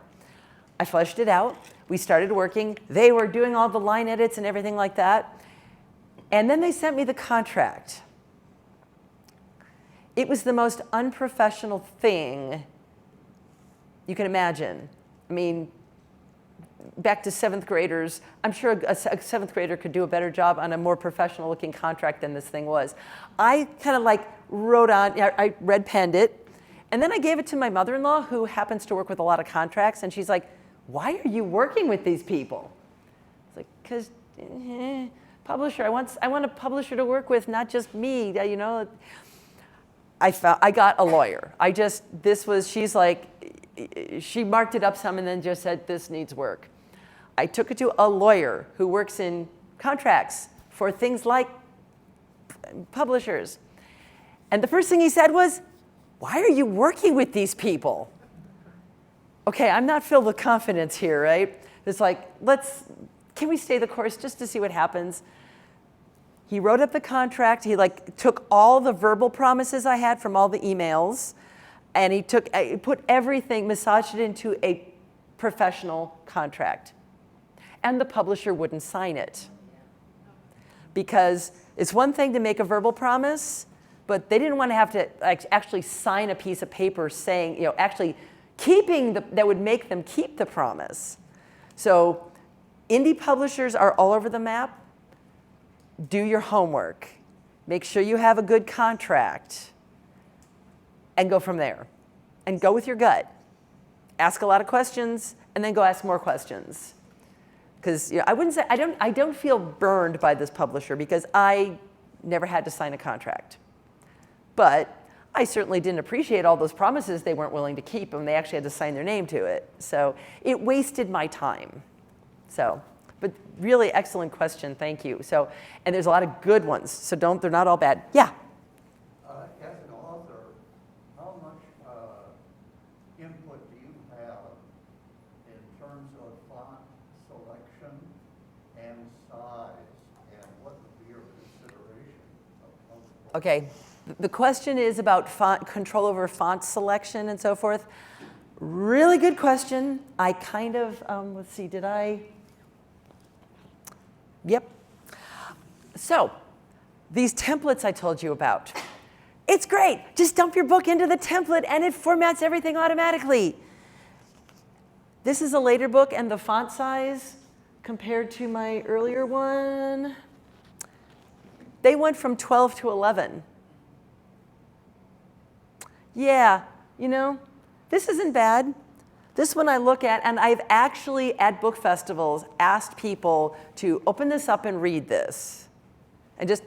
I fleshed it out, we started working, they were doing all the line edits and everything like that. And then they sent me the contract. It was the most unprofessional thing you can imagine. I mean, back to 7th graders, I'm sure a 7th grader could do a better job on a more professional looking contract than this thing was. I kind of like wrote on, I red penned it, and then I gave it to my mother-in-law who happens to work with a lot of contracts, and she's like, why are you working with these people? It's like, because publisher, I want a publisher to work with, not just me, you know. I got a lawyer. She's like, she marked it up some and then just said, this needs work. I took it to a lawyer who works in contracts for things like publishers. And the first thing he said was, why are you working with these people? Okay, I'm not filled with confidence here, right? It's like, can we stay the course just to see what happens? He wrote up the contract. He took all the verbal promises I had from all the emails, and he put everything, massaged it into a professional contract. And the publisher wouldn't sign it. Because it's one thing to make a verbal promise, but they didn't want to have to actually sign a piece of paper saying, actually that would make them keep the promise. So indie publishers are all over the map. Do your homework. Make sure you have a good contract. And go from there. And go with your gut. Ask a lot of questions, and then go ask more questions. Because I wouldn't say, I don't feel burned by this publisher because I never had to sign a contract. But I certainly didn't appreciate all those promises they weren't willing to keep when they actually had to sign their name to it. So it wasted my time. But really excellent question, thank you. And there's a lot of good ones, so they're not all bad. Yeah? As an author, how much input do you have in terms of font selection and size, and what would be your consideration of Okay, the question is about control over font selection and so forth. Really good question. I kind of, let's see, did I? Yep. So, these templates I told you about. It's great. Just dump your book into the template and it formats everything automatically. This is a later book, and the font size compared to my earlier one, they went from 12 to 11. Yeah, this isn't bad. This one I look at, and I've actually, at book festivals, asked people to open this up and read this. And just,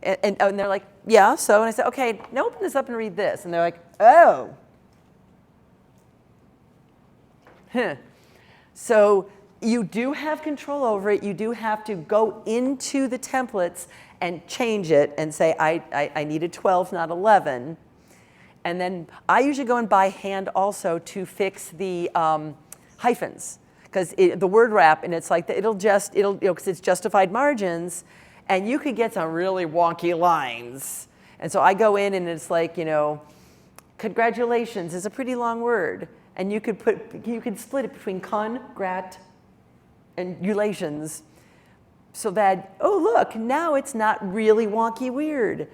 and they're like, yeah, so? And I said, okay, now open this up and read this. And they're like, oh. So you do have control over it. You do have to go into the templates and change it and say, I needed 12, not 11. And then I usually go in by hand also to fix the hyphens. because the word wrap, and it's like, because it's justified margins, and you could get some really wonky lines. And so I go in and it's like, congratulations is a pretty long word. And you could split it between con, grat, and ulations. So that, oh look, now it's not really wonky weird.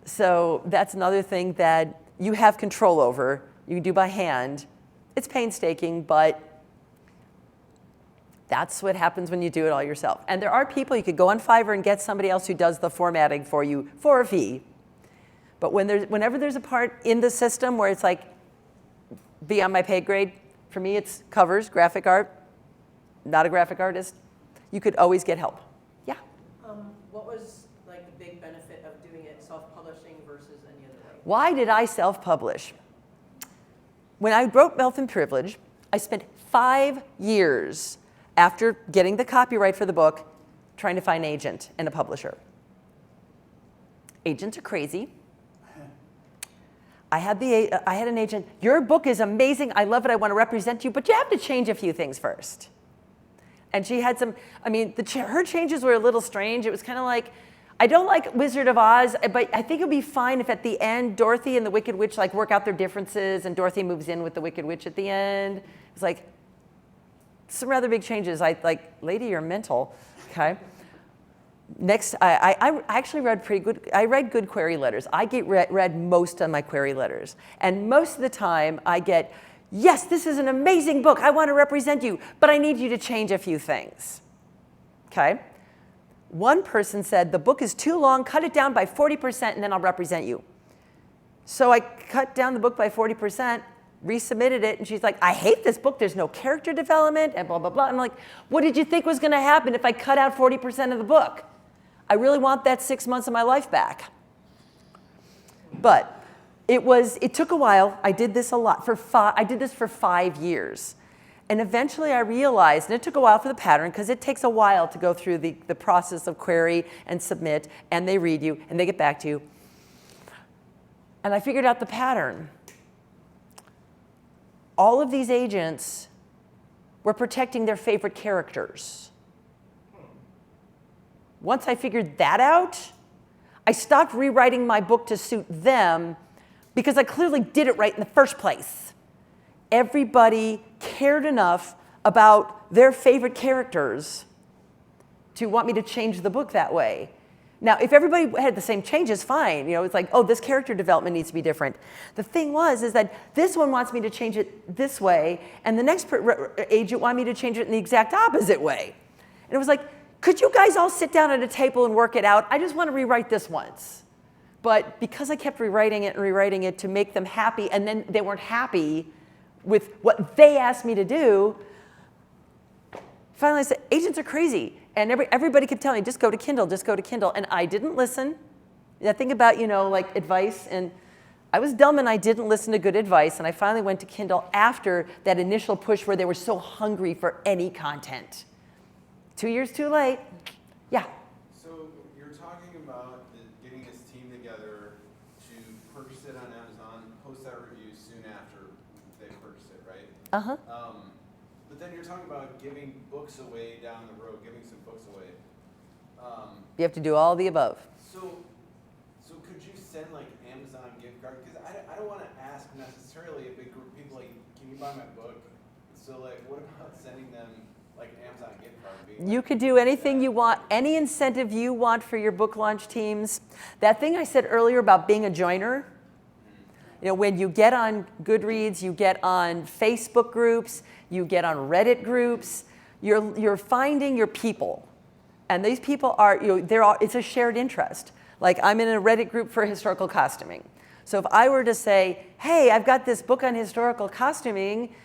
So that's another thing that you have control over. You can do by hand. It's painstaking, but that's what happens when you do it all yourself. And there are people, you could go on Fiverr and get somebody else who does the formatting for you for a fee. But whenever there's a part in the system where it's like beyond my pay grade, for me it's covers, graphic art, not a graphic artist, you could always get help. Yeah? What was like the big benefit of doing it self-publishing versus any other way? Why did I self-publish? When I wrote Wealth and Privilege, I spent 5 years after getting the copyright for the book trying to find an agent and a publisher. Agents are crazy. I had an agent, your book is amazing, I love it, I want to represent you, but you have to change a few things first. And she had some, her changes were a little strange. It was kind of like, I don't like Wizard of Oz, but I think it would be fine if at the end Dorothy and the Wicked Witch like work out their differences and Dorothy moves in with the Wicked Witch at the end. It's like some rather big changes. Lady, you're mental, okay? Next, I actually read I read good query letters. I read most of my query letters. And most of the time I get, yes, this is an amazing book. I want to represent you, but I need you to change a few things, okay? One person said, the book is too long, cut it down by 40% and then I'll represent you. So I cut down the book by 40%, resubmitted it, and she's like, I hate this book, there's no character development, and blah, blah, blah. I'm like, what did you think was gonna happen if I cut out 40% of the book? I really want that 6 months of my life back. But it took a while. I did this a lot. I did this for 5 years. And eventually I realized, and it took a while for the pattern, because it takes a while to go through the process of query and submit, and they read you, and they get back to you. And I figured out the pattern. All of these agents were protecting their favorite characters. Once I figured that out, I stopped rewriting my book to suit them because I clearly did it right in the first place. Everybody cared enough about their favorite characters to want me to change the book that way. Now, if everybody had the same changes, fine. It's like, oh, this character development needs to be different. The thing is that this one wants me to change it this way, and the next agent wanted me to change it in the exact opposite way. And it was like, could you guys all sit down at a table and work it out? I just want to rewrite this once. But because I kept rewriting it to make them happy, and then they weren't happy with what they asked me to do, finally I said, agents are crazy. And everybody kept telling me, just go to Kindle, just go to Kindle. And I didn't listen. I think about, like advice, and I was dumb and I didn't listen to good advice. And I finally went to Kindle after that initial push where they were so hungry for any content. 2 years too late. Yeah. So you're talking about getting this team together to purchase it on Amazon, post that review soon after they purchase it, right? Uh-huh. But then you're talking about giving books away down the road, giving some books away. You have to do all the above. So could you send like Amazon gift card? Because I don't want to ask necessarily a big group of people like, can you buy my book? So like, what about sending them like an Amazon gift card? You could do anything you want, any incentive you want for your book launch teams. That thing I said earlier about being a joiner, when you get on Goodreads, you get on Facebook groups, you get on Reddit groups, you're finding your people. And these people are, it's a shared interest. Like I'm in a Reddit group for historical costuming. So if I were to say, hey, I've got this book on historical costuming,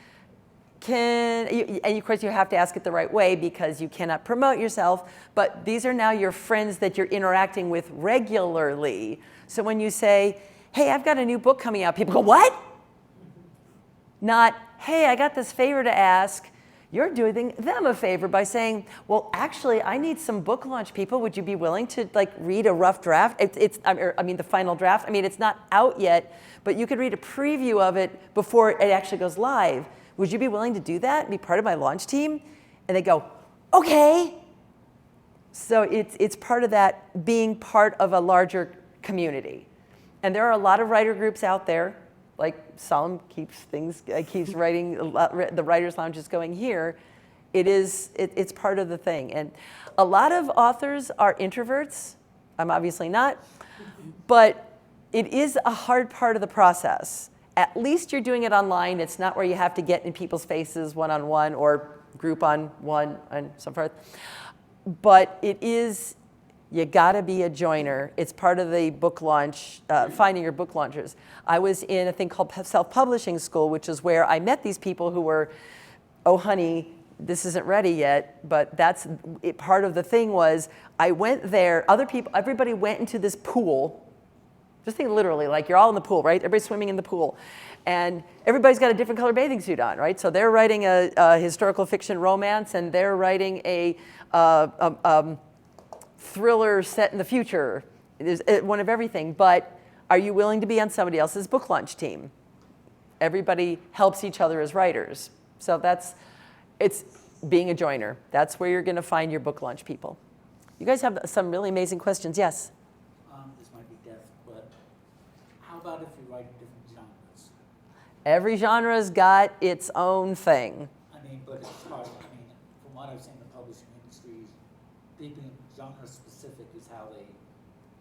and of course you have to ask it the right way because you cannot promote yourself, but these are now your friends that you're interacting with regularly. So when you say, hey, I've got a new book coming out, people go, what? Not, hey, I got this favor to ask. You're doing them a favor by saying, well, actually, I need some book launch people. Would you be willing to read a rough draft? The final draft. It's not out yet, but you could read a preview of it before it actually goes live. Would you be willing to do that and be part of my launch team? And they go, okay. So it's part of that being part of a larger community. And there are a lot of writer groups out there, like Solemn keeps writing, the Writers Lounge is going here. It's part of the thing. And a lot of authors are introverts. I'm obviously not, but it is a hard part of the process. At least you're doing it online. It's not where you have to get in people's faces one-on-one or group on one and so forth. But it is, you gotta be a joiner. It's part of the book launch, finding your book launchers. I was in a thing called self-publishing school, which is where I met these people who were, oh honey, this isn't ready yet, but that's part of the thing was I went there, everybody went into this pool. Just think literally, like you're all in the pool, right? Everybody's swimming in the pool. And everybody's got a different color bathing suit on, right? So they're writing a historical fiction romance and they're writing a thriller set in the future. There's one of everything, but are you willing to be on somebody else's book launch team? Everybody helps each other as writers. So it's being a joiner. That's where you're gonna find your book launch people. You guys have some really amazing questions, yes? This might be death, but how about if you write different genres? Every genre's got its own thing. I mean, but it's hard. I mean, from what I've seen in the publishing industry, being genre specific is how they.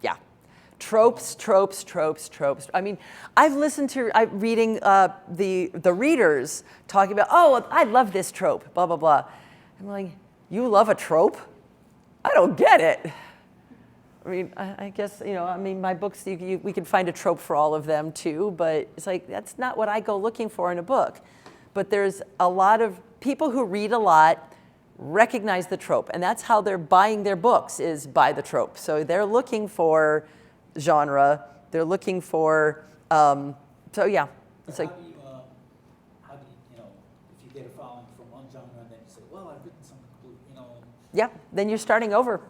Yeah. Tropes. I mean, I'm reading the readers talking about, oh, I love this trope, blah, blah, blah. I'm like, you love a trope? I don't get it. I mean, I guess, my books, we can find a trope for all of them too, but it's like, that's not what I go looking for in a book. But there's a lot of people who read a lot recognize the trope, and that's how they're buying their books, is by the trope. So they're looking for genre, they're looking for, so yeah. It's like, how do you, if you get a following from one genre and then you say, well, I've written something, yeah, then you're starting over.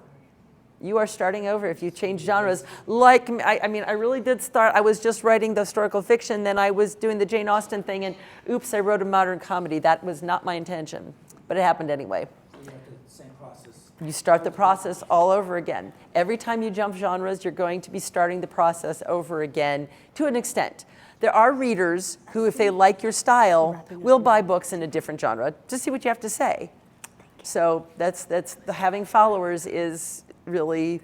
You are starting over if you change genres. Like, I mean, I really did start, I was just writing the historical fiction, then I was doing the Jane Austen thing, and oops, I wrote a modern comedy. That was not my intention, but it happened anyway. So you have the same process. You start the process all over again. Every time you jump genres, you're going to be starting the process over again to an extent. There are readers who, if they like your style, will buy books in a different genre to see what you have to say. So that's having followers is really,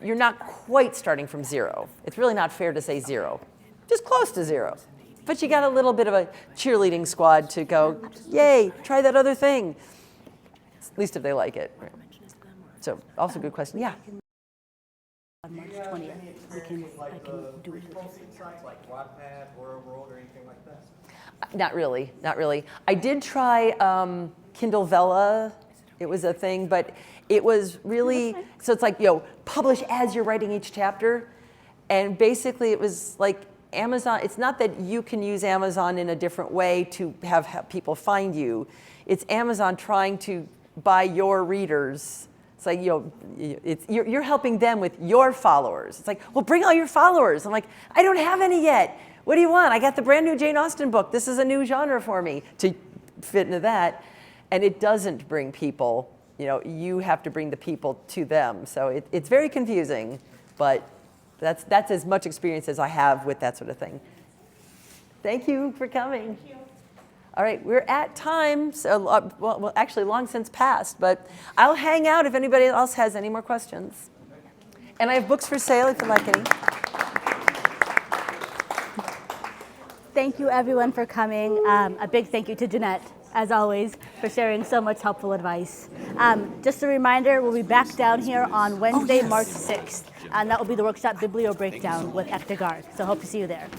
you're not quite starting from zero. It's really not fair to say zero, just close to zero. But you got a little bit of a cheerleading squad to go, yay, try that other thing. At least if they like it. Right. So also good question, yeah. On March Do you have 20th, any I can experience with do it. posting sites like Wattpad, Word World, or anything like that? Not really. I did try Kindle Vella. It was a thing, but it was really, so it's like, publish as you're writing each chapter. And basically it was like Amazon, it's not that you can use Amazon in a different way to have people find you. It's Amazon trying to buy your readers. It's like, you're helping them with your followers. It's like, well, bring all your followers. I'm like, I don't have any yet. What do you want? I got the brand new Jane Austen book. This is a new genre for me to fit into that. And it doesn't bring people, you have to bring the people to them. So it's very confusing, but that's as much experience as I have with that sort of thing. Thank you for coming. Thank you. All right, we're at time, so, well, actually long since passed, but I'll hang out if anybody else has any more questions. And I have books for sale if you like any. Thank you everyone for coming. A big thank you to Jeanette, as always, for sharing so much helpful advice. Just a reminder, we'll be back down here on Wednesday, March 6th, and that will be the workshop Biblio Breakdown with Ekta Garg. So hope to see you there.